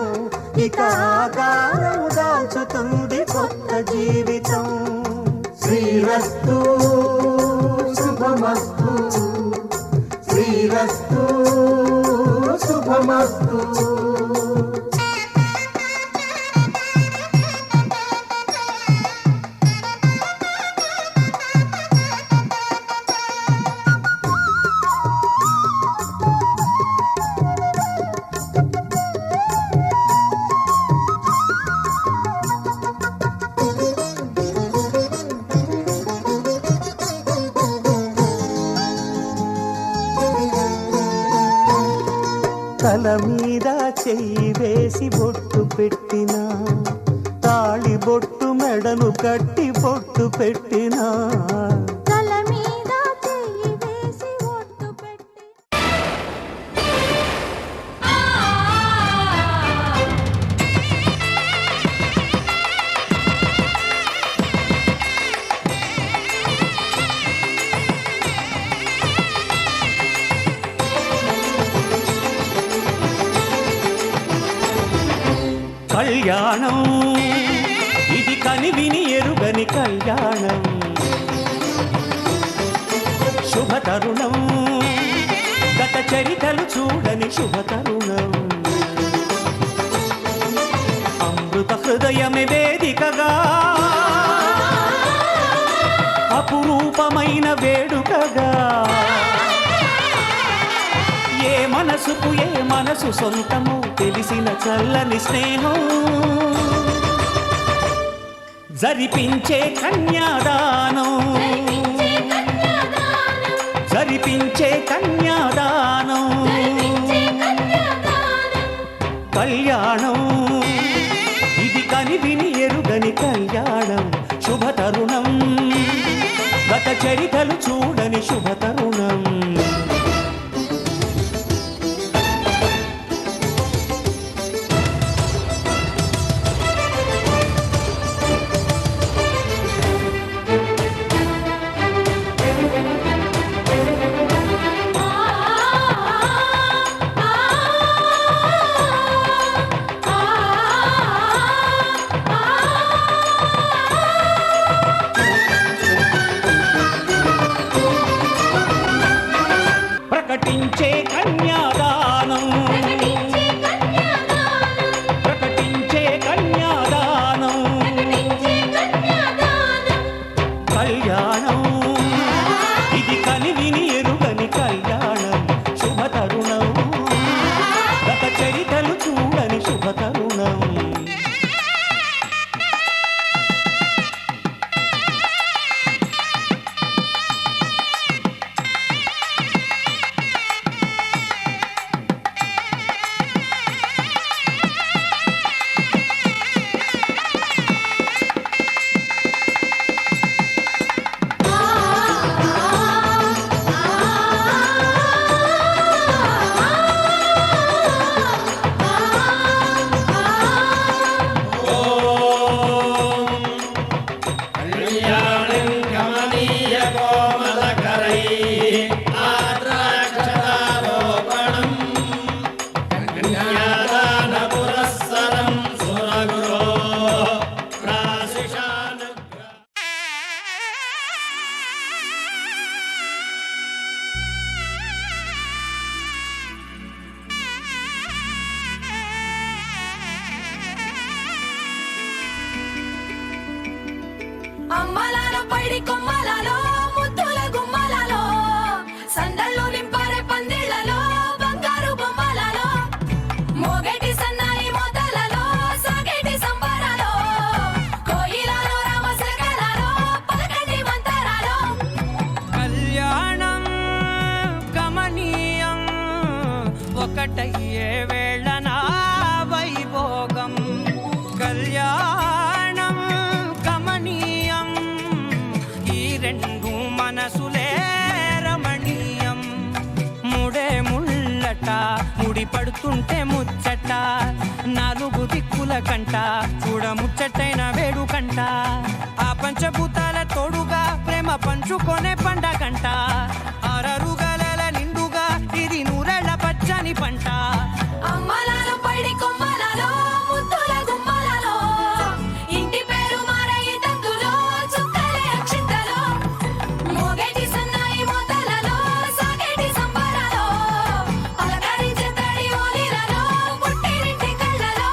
ఇక ఆకారం దాచుతుంది కొత్త జీవితం శ్రీరస్తు శుభమస్తు శ్రీరస్తు శుభమస్తు తల మీద చెయ్యి వేసి బొట్టు పెట్టినా తాళి బొట్టు మెడను కట్టి బొట్టు పెట్టినా తల మీద చెయ్యి వేసి ఒట్టు పెట్టి కళ్యాణం ఇది కనివిని ఎరుగని కళ్యాణం శుభతరుణం గత చరితలు చూడని శుభతరుణం అమృత హృదయమే వేదికగా అపురూపమైన వేడుకగా ఏ మనసుకు ఏ మనసు సొంతము తెలిసిన చల్లని స్నేహం జరిపించే కన్యాదానం జరిపించే కన్యాదానం కళ్యాణం ఇది కనివిని ఎరుగని కళ్యాణం శుభతరుణం గత చరితలు చూడని శుభతరుణం ప్రకటించే కన్యాదానం ప్రకటించే కన్యాదానం కళ్యాణం ఇది కనివిని ఎరుగని కళ్యాణం శుభతరుణం గత చరితలు చూడని శుభతరుణం అమ్మలాలో పైడి కొమ్మలలో ముద్దుల గుమ్మలలో సందళ్ళు నింపారే పందిళ్లలో బంగారు బొమ్మలలో మోగేటి సన్నాయి మోతలలో సాగేటి సంబరాలో కోయిలలో రామశకలలో పలకటి మంతరాలో కళ్యాణం గమనీయం ఒకటయ్యే వేళనా వైభోగం కళ్యాణం గమనీయం ఈ రెండు మనసులే రమణీయం ముడే ముళ్ళట ముడి పడుతుంటే ముచ్చట నాలుగు దిక్కుల కంట చూడ ముచ్చటైన వేడుకంట ఆ పంచభూతాల తోడుగా ప్రేమ పంచుకొనే పండగంట అరరుగల నిండుగా ఇది నూరెళ్ళ పచ్చని పంట అమ్మలాలో పైడి కొమ్మలలో ముద్దుల గుమ్మలలో ఇంటి పేరు మారయి తందులో చుక్కలే అక్షింతలో మోగేటి సన్నాయి మోతలలో సాగేటి సంబరాలో పలకరించే తడి ఓలిలలో పుట్టినింటి కళ్ళలో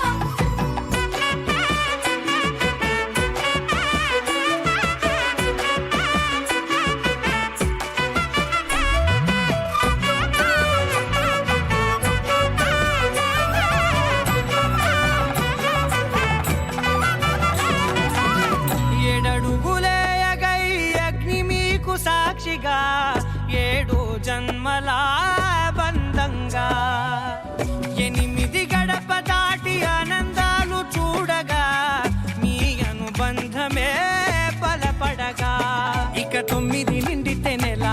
ఏడడుగులేయగై అగ్ని మీకు సాక్షిగా ఏడు జన్మల బంధంగా ఎనిమిది గడప దాటి ఆనందాలు చూడగా మీ అనుబంధమే బలపడగా ఇక 9 నిండితే నెల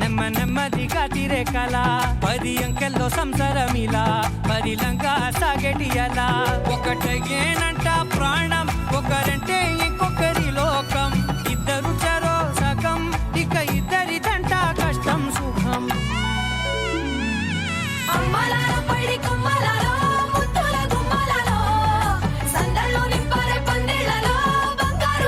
నెమ్మదిగా తిరే కల 10 అంకెల్లో సంసారమిలా పరిలంగా సాగటి అలా ఒకటేనంట ప్రాణం ఒకరంటే ఇంకొకరి లోకం ఇద్దరు చరో సగం ఇక ఇద్దరిదంట కష్టం సుఖం అమ్మలాలో పైడి కొమ్మలలో ముద్దుల గుమ్మలలో సందళ్ళు నింపారే పందిళ్లలో బంగారు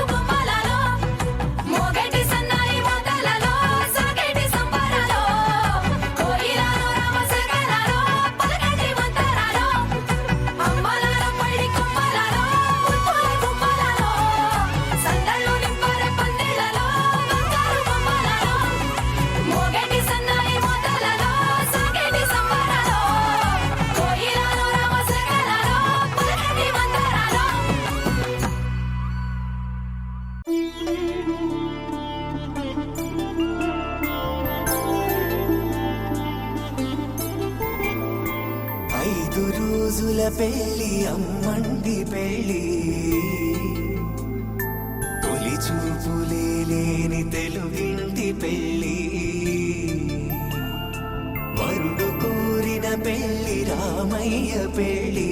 పెళ్ళి అమ్మంది పెళ్ళి తొలి చూపులే లేని తెలుగింటి పెళ్ళి వరుడు కోరిన పెళ్ళి రామయ్య పెళ్ళి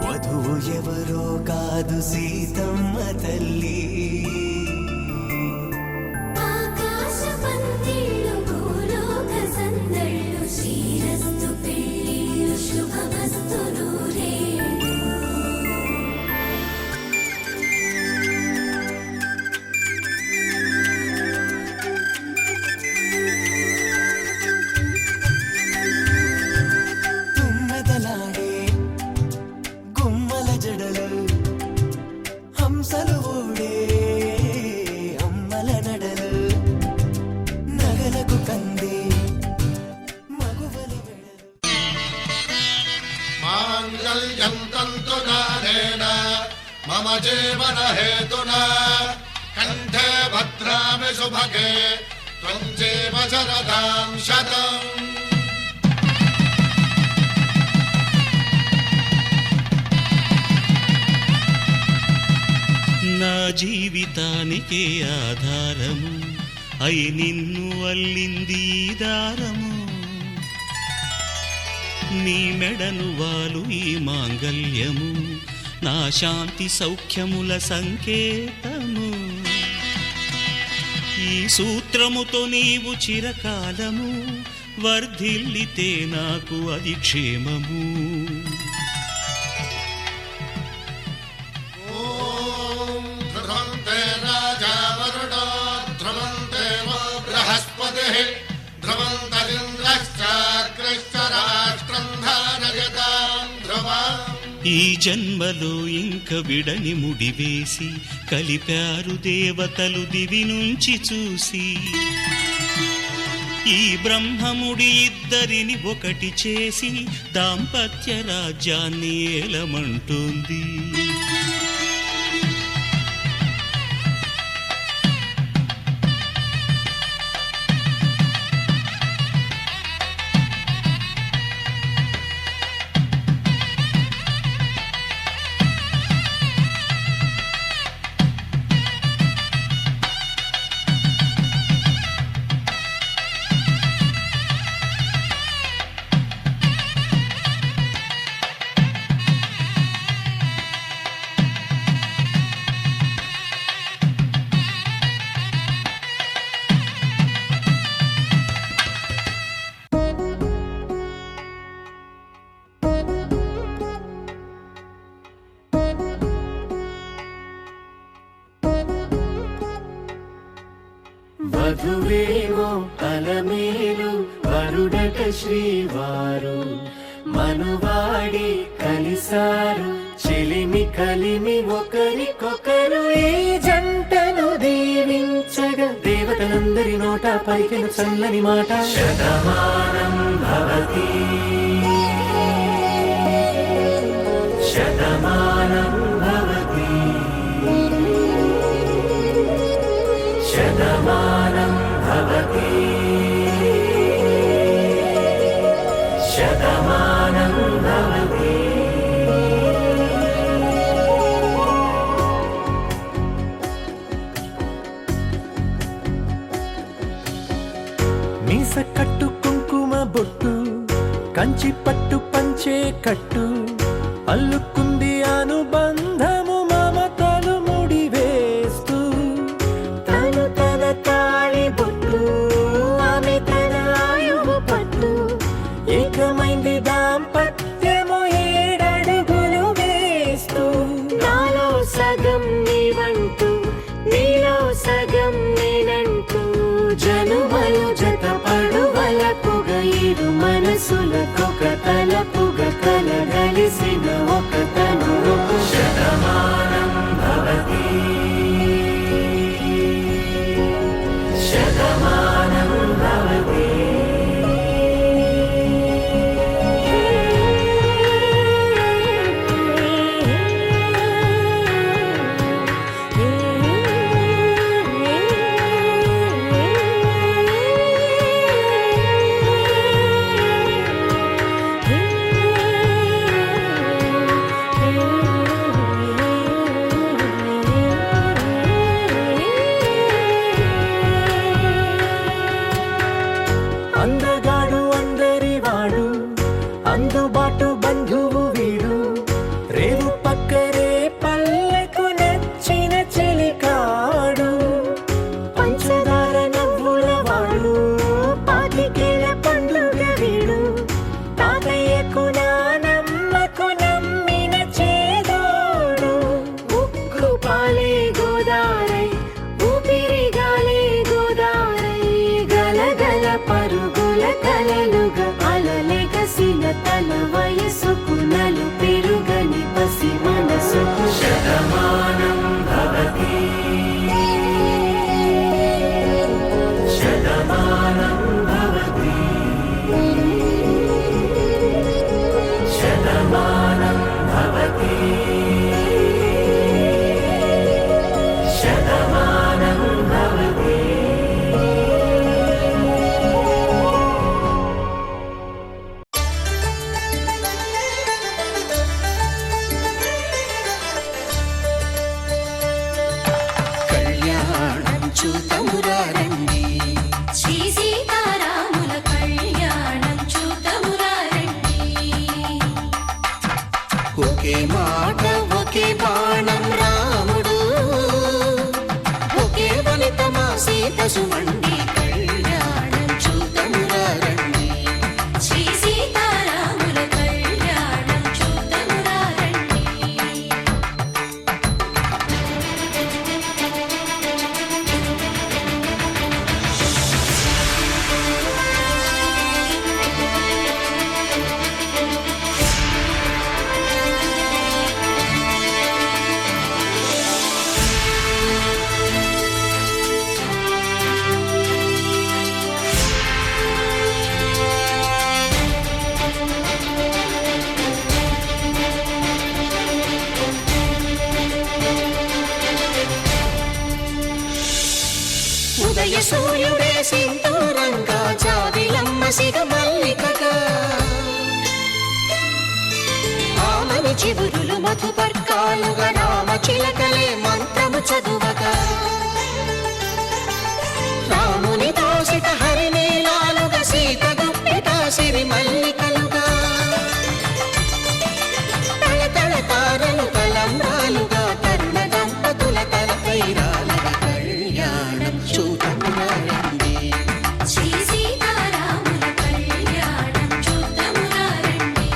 వధువు ఎవరో కాదు సీతమ్మ తల్లి ఆకాశ పందిళ్ళు భూలోక సందళ్ళు శ్రీరస్తు పెళ్ళిళ్ళు శుభమస్తు నూరేళ్ళు తుమ్మెదలాడే గుమ్మల జడలు హంసలు ఊడే అమ్మల నడలు నగలకు కందే మగువల వెడలు మాంగళ్యం తంతునానేన మమ జీవన హేతునా కంఠే భద్రామి శుభగే త్వం జీవ శరదాం శతం. నా జీవితానికే ఆధారము అయి నిన్ను అల్లింది ఈ దారము నీ మెడను వాలు ఈ మాంగల్యము నా శాంతి సౌఖ్యముల సంకేతము ఈ సూత్రముతో నీవు చిరకాలము వర్ధిల్లితే నాకు అది క్షేమము ఓం ధ్రువంతే రాజా వరుణో ధ్రువంతే వో బృహస్పతిః ధ్రువంతరింద్రశ్చాగ్రశ్చ రాష్ట్రం ధారయతాం ధ్రువం. ఈ జన్మలో ఇంక విడని ముడివేసి కలిపారు దేవతలు దివి నుంచి చూసి ఈ బ్రహ్మముడి ఇద్దరిని ఒకటి చేసి దాంపత్య రాజ్యాన్ని ఏలమంటుంది వధువేమో అలమేలు వరుడట శ్రీవారు మనువాడి కలిసారు చెలిమి కలిమి ఒకరికొకరు ఈ జంటను దీవించగా దేవతలందరి నోట పలికిన చల్లని మాట శతమానం భవతి శతమానం భవతి శతమానం భవతి శతమానం భవతి. మీస కట్టు కుంకుమ బొట్టు కంచి పట్టు పంచే కట్టు అల్లుకుంది అనుబంధము మమతలు ముడివేస్తూ తను తన తాళి బొట్టు ఆమె తన ఆయువు పట్టు ఏకమైంది దాంపత్యము 7 అడుగులు వేస్తూ నాలో సగం నీవంటూ నీలో సగం నేనంటూ జనుమలు జత పడువలపుగ ఇరు మనసులకొక తలపుగ కలగలిసిన ఒక తను మన వయసుకు నలు పెరుగని పసి మనసుకు శతమానం భవతి శతమానం భవతి శతమానం భవతి శతమానం భవతి. కళ్యాణం చూతమురారండి శ్రీ సీతారాముల కళ్యాణం చూతమురారండి ఒకే మాట ఒకే బాణం రాముడు ఒకే వనితమా సీత సుమండి కళ్యాణం చూతమురారండి శ్రీ సీతారాముల కళ్యాణం చూతమురారండి ఉదయ సూర్యుడే సింధూరంగా జావిలమ్మ సిగ మల్లికగా ఆమని చివురులు మధుపర్కాలుగా రామ చిలకలే మంత్రము చదువగా రాముని దోసిట హరినీలాలుగా సీత గుప్పిట సిరి మల్లికలుగా తళతళ తారలు తలంబ్రాలుగా తరుణ దంపతుల తలపైరాలుగా కళ్యాణం చూతమురారండి శ్రీ సీతారాముల కళ్యాణం చూతమురారండి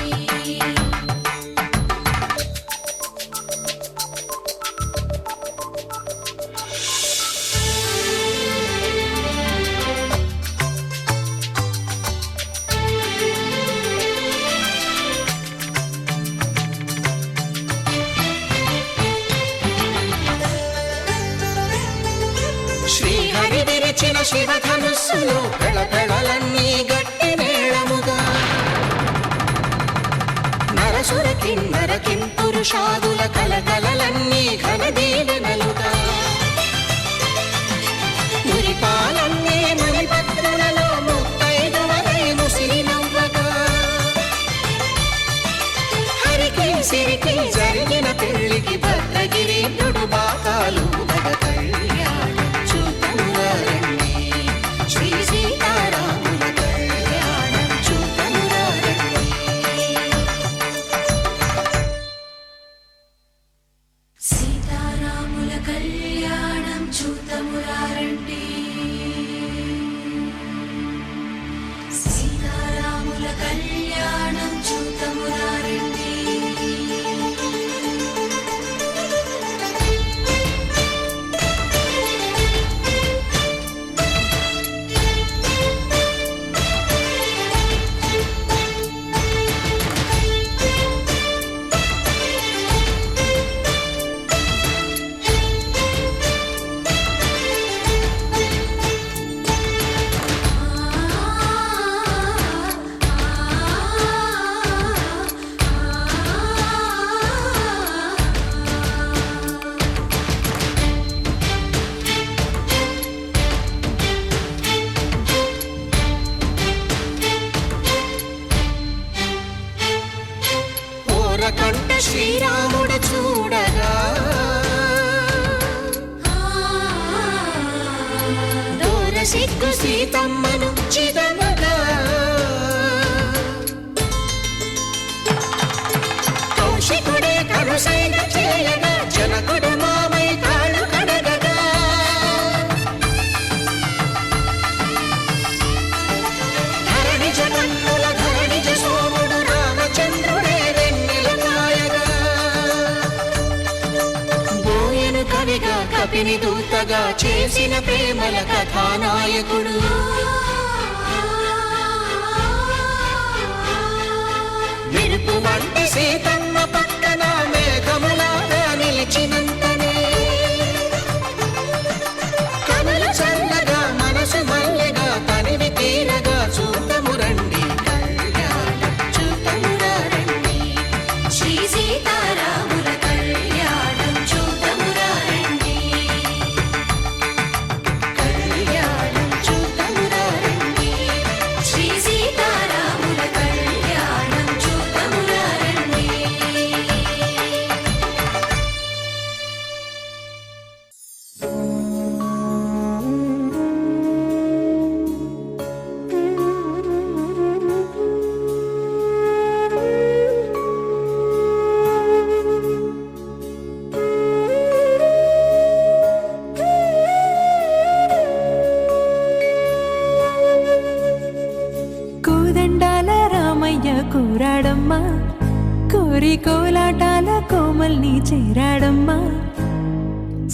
శ్రీహరి విరచిన శివధనుస్సులో పెళపెళలన్నీ గట్టి మేళముగా నరసుర కిన్నర కింపురుషాదుల కలకలలన్నీ ఘన దీవెనలుగా మురిపాలన్నీ మునిపత్రులలో ముత్తైదువలై ముసిరి నవ్వగా హరికి సిరికి జరిగిన పెళ్లికి భద్రగిరీంద్రుడు బాకాలు కళ్యాణం చూతమురారండి శ్రీ సీతారాముల కళ్యాణం చూతమురారండి సీతారాముల కళ్యాణం చూతమురారండి సీతారాముల కళ్యాణం చూతమురారండి ఓరకంట శ్రీరాముడు చూడగా దూర సిగ్గు సీతమ్మను చిదమగా కౌశికుడే కరుసైన చేయగా జనకుడు మామై కాళ్ళు కడగగా ధరణి జగన్నుల ధరణిజ సోముడు రామచంద్రుడే వెన్నెల కాయగా బోయను కవిగా కపిని దూతగా చేసిన ప్రేమల కథానాయకుడు మెరువంటి సీతమ్మ పక్కన మేఘములాగా నిలిచినంతనే కనులు చల్లగా మనసు మల్లెగా తనివి తీరగా చూతము రండి కళ్యాణం చూతమురా రండి శ్రీ సీతారాముల కళ్యాణం చూతమురా రండి కళ్యాణం చూతమురా రండి శ్రీ సీతారాముల కళ్యాణం చూతమురా రండి కోదండాల రామయ్య కూరాడమ్మా కోరి కోలాటాల కోమల్ని చేరాడమ్మా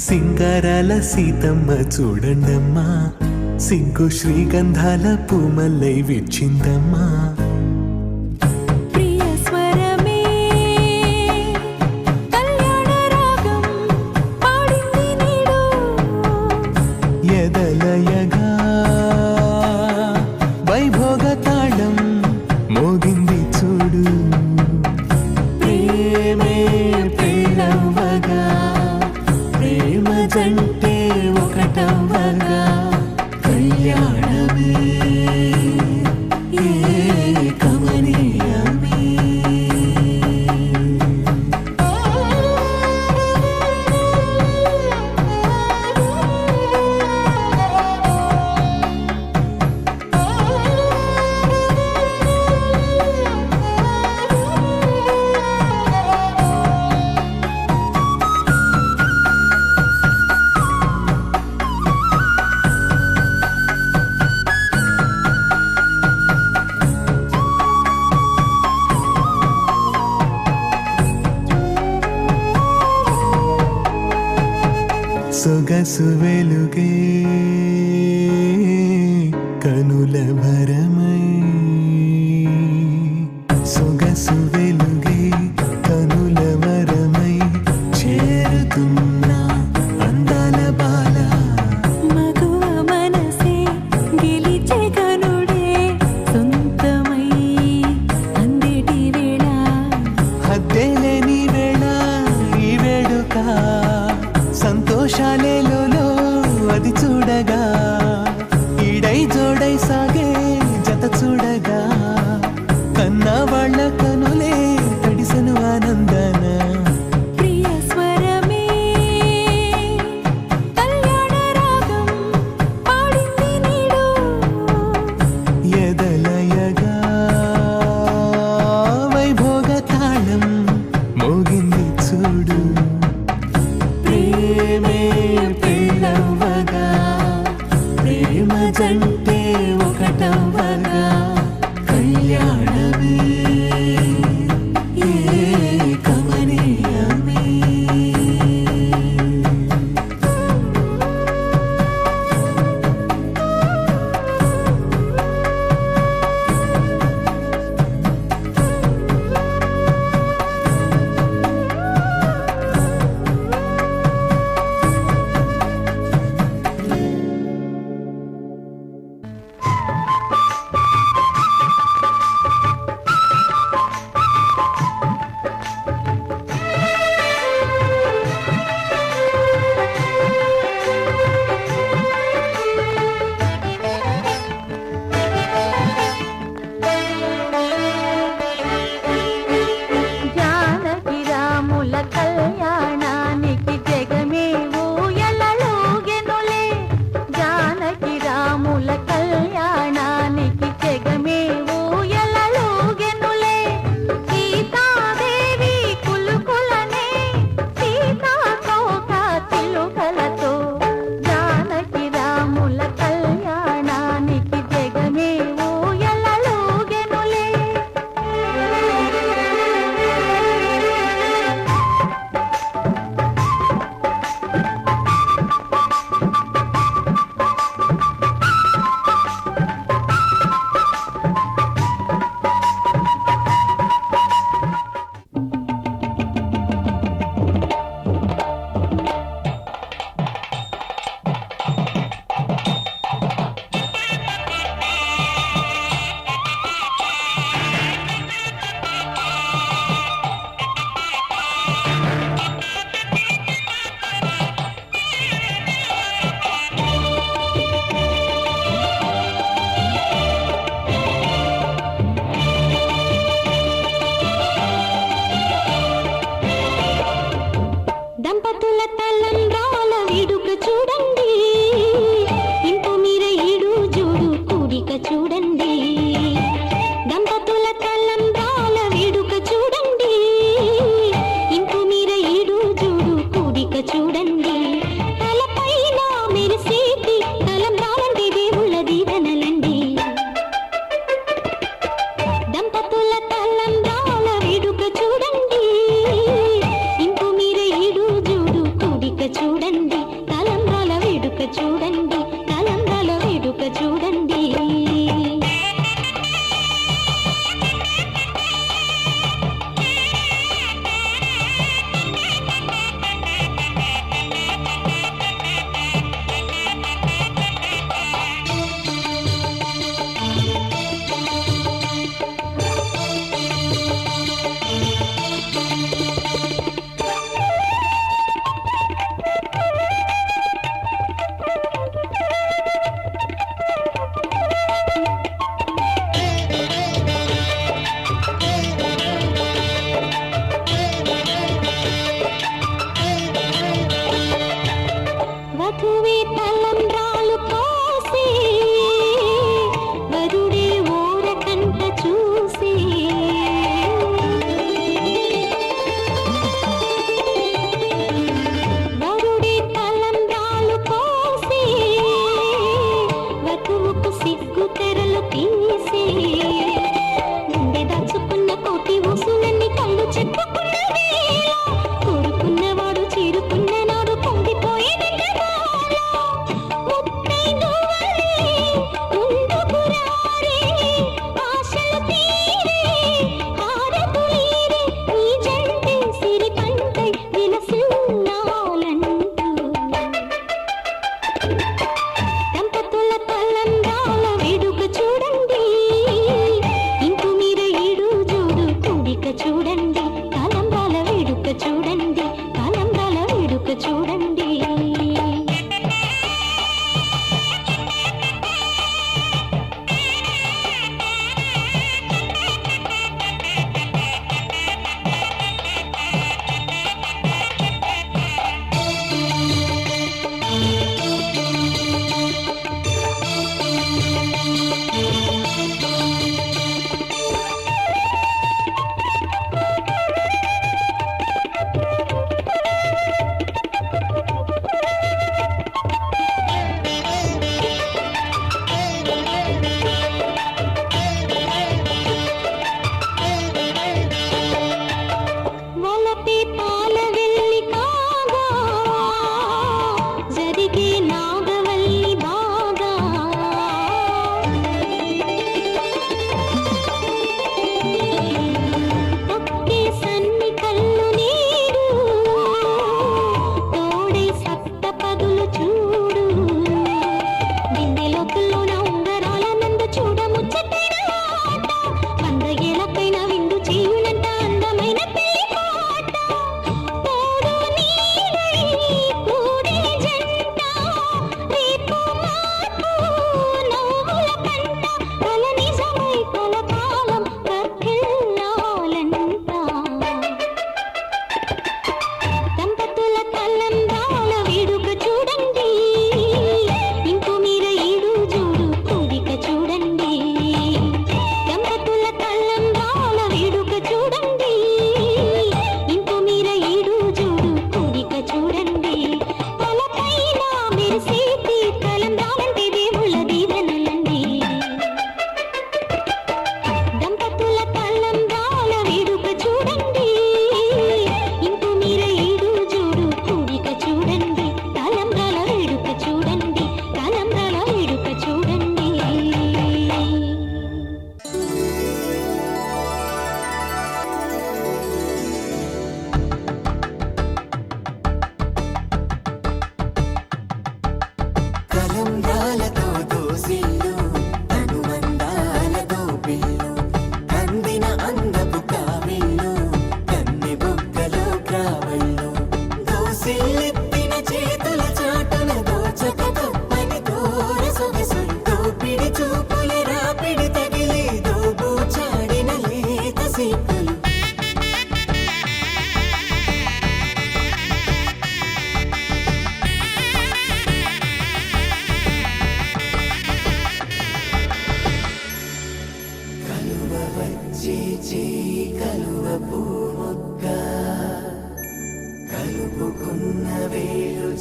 సింగారాల సీతమ్మ చూడండమ్మా సిగ్గు శ్రీగంధాల పూమల్లై విచ్చిందమ్మా ప్రియ స్వరమే కళ్యాణ రాగం పాడింది నీడు ఎదలయగా వైభోగ తాళం మోగింది చూడు ప్రేమే పెళ్ళవ్వగా ప్రేమ జంటే ఒకటవ్వగా కళ్యాణమే కమనీయమే సొగసు వెలుగే కనుల భరమై సొగసు వెలుగే కనుల వరమై చేరుతున్న అందాల బాల మగువ మనసే గెలిచే కనుడే సొంతమై అందేటి వేళ హద్దేలేని వేళ ఈ వేడుక సంతోషాలేలో అది చూడగా ఈడై జోడై సాగే జత చూడగా కన్నా వాళ్ళ కనులే తడిసెను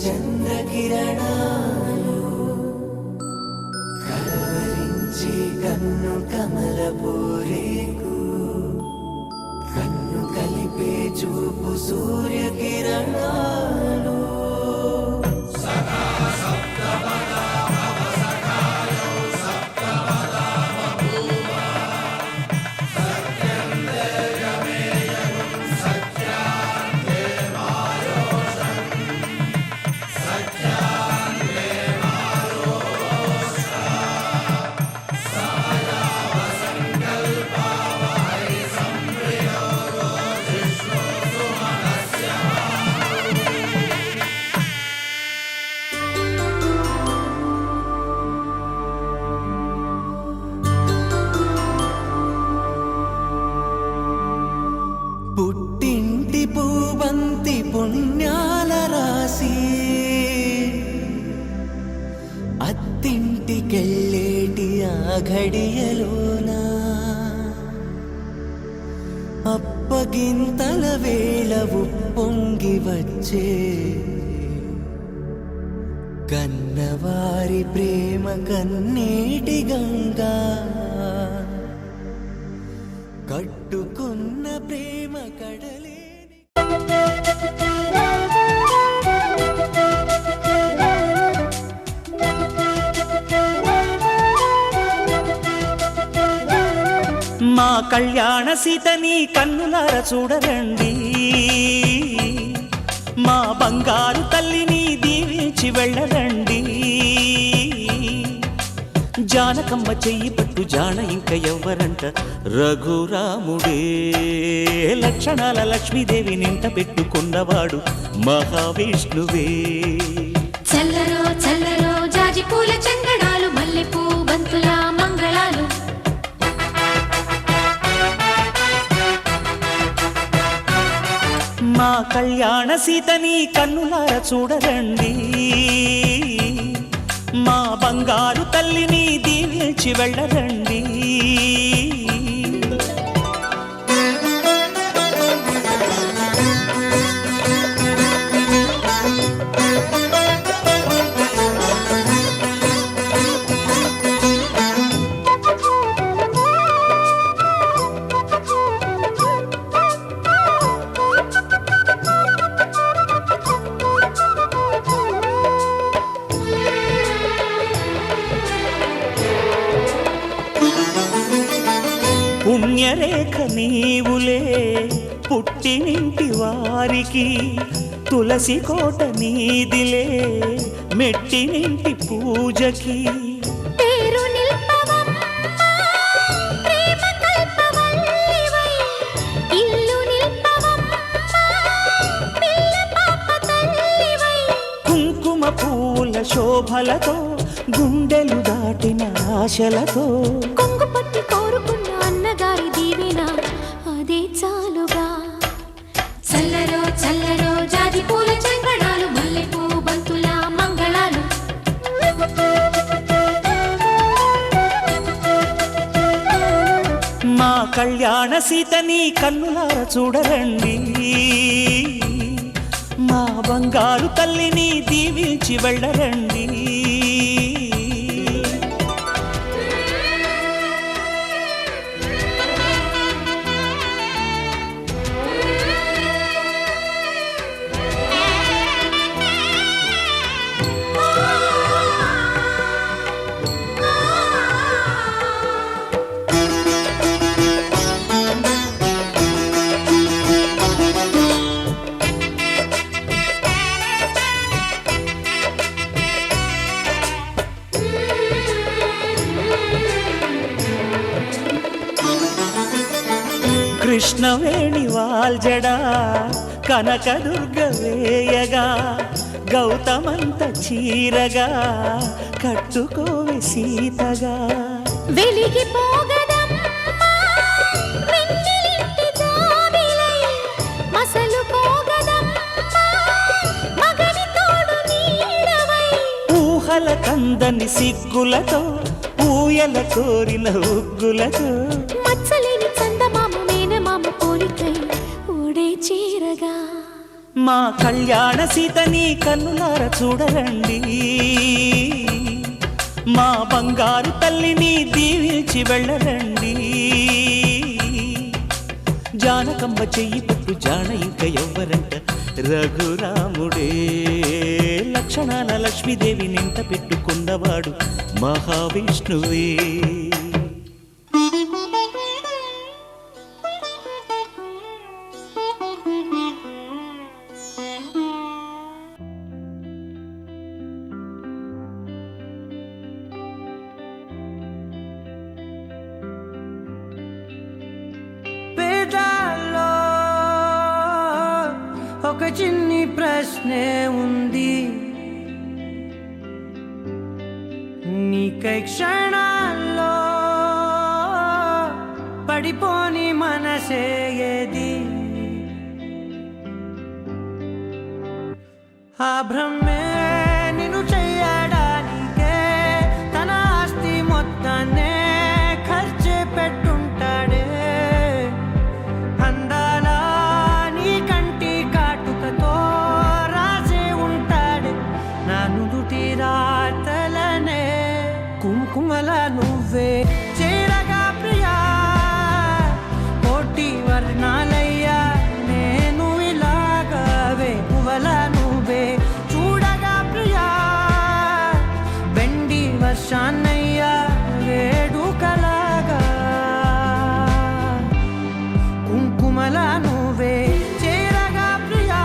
చంద్రకిరణాలు కలవరించి కన్ను కమలపూరేకు కన్ను కలిపే చూపు సూర్యకిరణాలు పుట్టింటి పూబంతి పుణ్యాల రాసి అత్తింటికెళ్ళేటి ఆ ఘడియలోనా అప్పగింతల వేళ ఉప్పొంగి వచ్చే కన్నవారి ప్రేమ కన్నీటి గంగా కట్టుకున్న ప్రేమ కడలే మా కళ్యాణ సీతని కన్నులార చూడరండి మా బంగారు తల్లిని దీవించి వెళ్ళరండి జానకమ్మ చెయ్యి పట్టు జాన ఇంక ఎవ్వరంట రఘురాముడే లక్షణాల లక్ష్మీదేవి నింట పెట్టుకున్నవాడు మహావిష్ణువే చల్లరో చల్లరో జాజి పూల చంగడాలు మల్లెపూ బంతుల మంగళాలు మా కళ్యాణ సీతని కన్నులార చూడరండి మా బంగారు తల్లిని దీవించి వెళ్ళరండి పుణ్యరేఖ నీవులే పుట్టినింటి వారికి తులసి కోట నీదిలే మెట్టినింటి పూజకి పేరు నిల్పవమ్మా ప్రేమ కల్పవల్లివై ఇల్లు నిల్పవమ్మా పిల్ల పాప తల్లివై కుంకుమ పూల శోభలతో గుండెలు దాటిన ఆశలతో కొంగు పట్టి కోరుకున్న అన్నగారి దీవెన అదే చాలుగా చల్లరో చల్లరో జాజి పూల చంగడాలు మల్లెపూ బంతుల మంగళాలు మా కళ్యాణ సీతని కన్నులార చూడరండి మా బంగారు తల్లిని దీవించి వెళ్ళరండి కృష్ణవేణి వాల్జడా కనకదుర్గ వేయగా గౌతమంత చీరగా కట్టుకోవి సీతగా వెలిగిపోగదమ్మా వెన్నెలింటి జాబిలై మసలుకోగదమ్మా మగని తోడు నీడవై ఊహల కందని సిగ్గులతో ఊయల కోరిన ఉగ్గులతో మచ్చలేని చందమామ మేనమామ పోలికై ఊడే చీరగా మా కళ్యాణ సీతని కన్నులార చూడరండి, మా బంగారు తల్లిని దీవించి వెళ్ళరండి. జానకమ్మ చెయ్యి పట్టు జాన ఇంక ఎవ్వరంట, రఘురాముడే. లక్షణాల లక్ష్మీదేవి నింట పెట్టుకున్నవాడు మహావిష్ణువే. పేదాల్లో ఒక చిన్ని ప్రశ్నే ఉంది, నీకై క్షణాల్లో పడిపోని మనసే ఏది? ఆ భ్రమే నిన్ను చెయ్యడానికే తన ఆస్తి మొత్తాన్నే ఖర్చే పెట్టుంటాడే. అందాల నీ కంటి కాటుకతో రాసే ఉంటాడే నా నుదుటి రాతలనే. కుంకుమల నువ్వే చేరగా ప్రియా, కోటి వర్ణాలయ్యా నేను ఇలాగవే. పువ్వల నువ్వే చూడగా ప్రియా, వెండి వర్షాన్నయ్యా వేడుకలాగా. కుంకుమల నువ్వే చేరగా ప్రియా,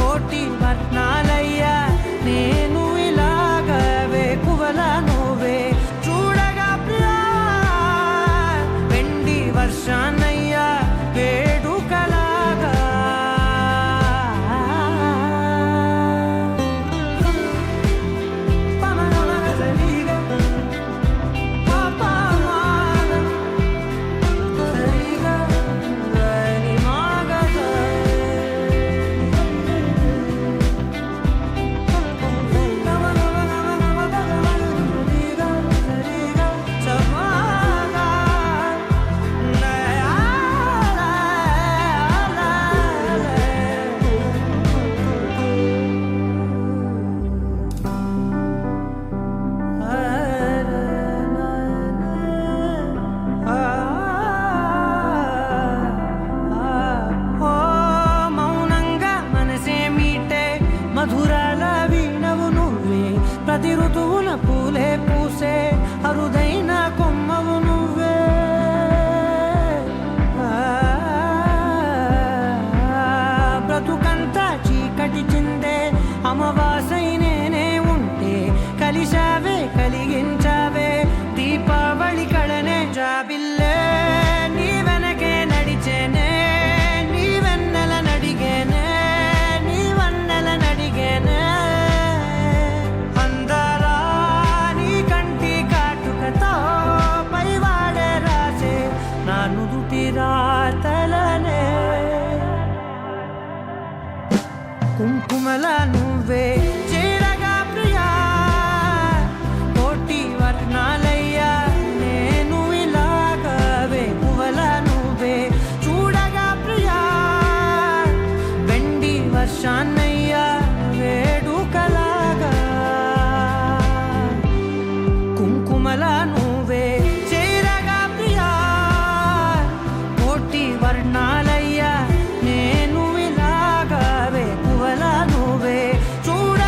కోటి వర్ణాలయ్యా నేను ఇలాగవే. పువ్వల నువ్వే చూడగా ప్రియా, వెండి వర్షాన్నయ్యా వేడుకలాగా. మౌనంగా మనసే మీటే మధురాల వీణవు నువ్వే, ప్రతి ఋతువున పూలే పూసే అరుదైన కొమ్మవు నువ్వే. బ్రతుకంతా చీకటి చిందే అమవాసై నేనే ఉంటే, కలిశావే కలిగించావే దీపావళి కళనే. జాబిల్లే నీ వెనకే నడిచేనే, నీ వెన్నెల నడిగేనే, నీ వన్నెల నడిగేనే. అందరా నీ కంటి కాటుకతో పైవాడే రాసే నా నుదుటి రాతలనే. కుంకుమల నువ్వే చేరగా ప్రియా, కోటి వర్ణాలయ్యా నేను ఇలాగవే. పువ్వల నువ్వే చూడగా ప్రియా, వెండి వర్షాన్నయ్యా వేడుకలాగా. కుంకుమల నువ్వే చేరగా ప్రియా, కోటి వర్ణాలయ్యా నేను ఇలాగవే. పువ్వల నువ్వే చూడ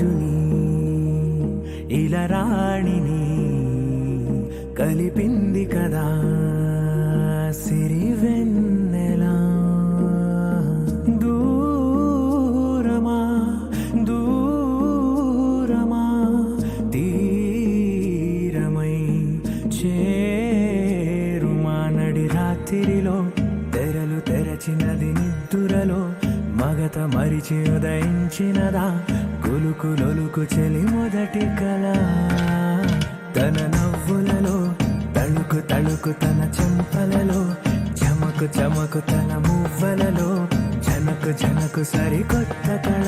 రాజుని ఇలా రాణిని కలిపింది కదా సిరి వెన్నెలా దూరమా దూరమా తీరమై చేరుమా నడి రాత్రిలో తెరలు తెరచినది నిద్దురలో మగత మరిచి ఉదయించినదా కులుకులొలుకు చెలి మొదటి కళ తన నవ్వులలో తళుకు తళుకు తన చెంపలలో చమకు చమకు తన మువ్వలలో జనకు జనకు సరికొత్త కళ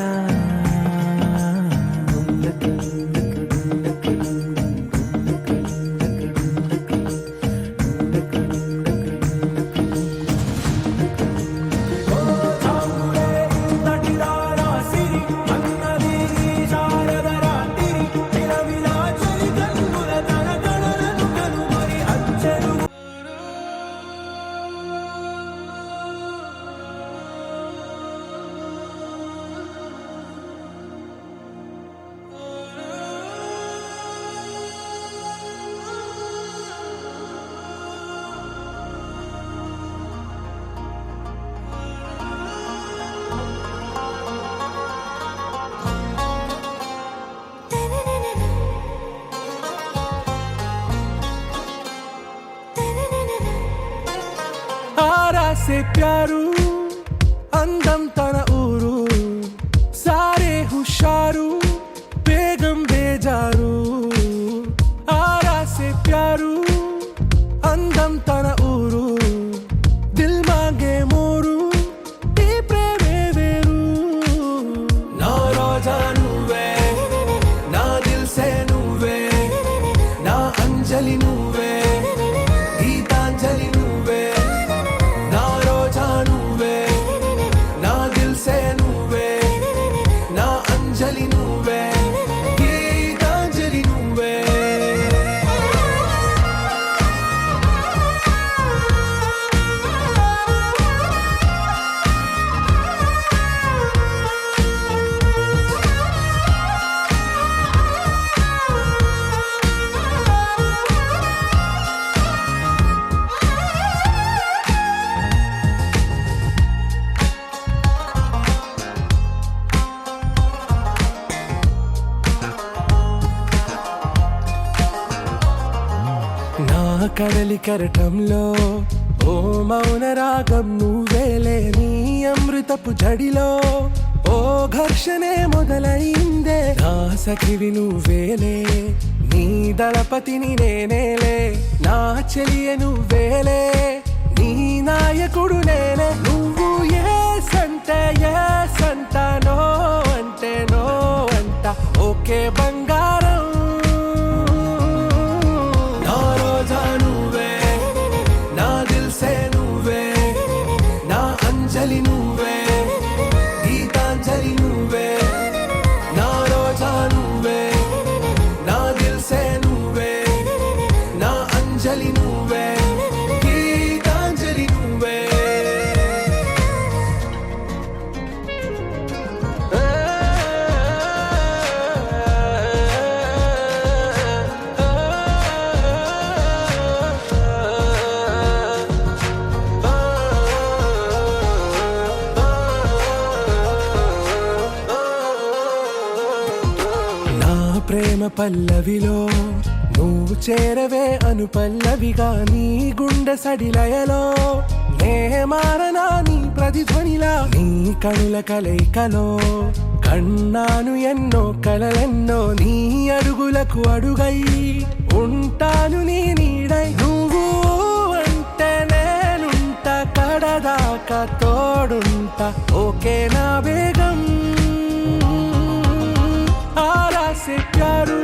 से प्यारू అందం తన ఊరు సారే హుషారు బేగం బేజారు ఆరా సే ప్యారు అందం తన ఊరు దిల్ మాంగే మోరు ఈ ప్రేమే వేరు నా రోజా నువ్వే నా దిల్ సే నువ్వే నా అంజలి నువ్వే గీతాంజలి నువ్వే కడలి కరటంలో ఓ మౌన రాగం నువ్వేలే నీ అమృతపు జడిలో ఓ ఘర్షణే మొదలైందే నా సఖివి నువ్వేలే నీ దళపతిని నేనేలే నా చెలియ నువ్వేలే నీ నాయకుడు నేనే నువ్వు ఏ సంట నో అంటే నో అంట ఓకే బంగారం అంజలి నువ్వే గీతాంజలి నువ్వే నా రోజా నువ్వే నా దిల్ సే నువ్వే నా అంజలి నువ్వే గీతాంజలి నువ్వే ప్రేమ పల్లవిలో నువ్వు చేరవే అను పల్లవిగా నీ గుండె సడిలయలో నే మారనా నీ ప్రతిధ్వనిలా నీ కనుల కలయికలో కన్నాను ఎన్నో కలలెన్నో నీ అడుగులకు అడుగై ఉంటాను నీ నీడై నువ్వు అంటే నేనుంట కడదాకా తోడుంటా ఓకే నా బేగం आरा से प्यारू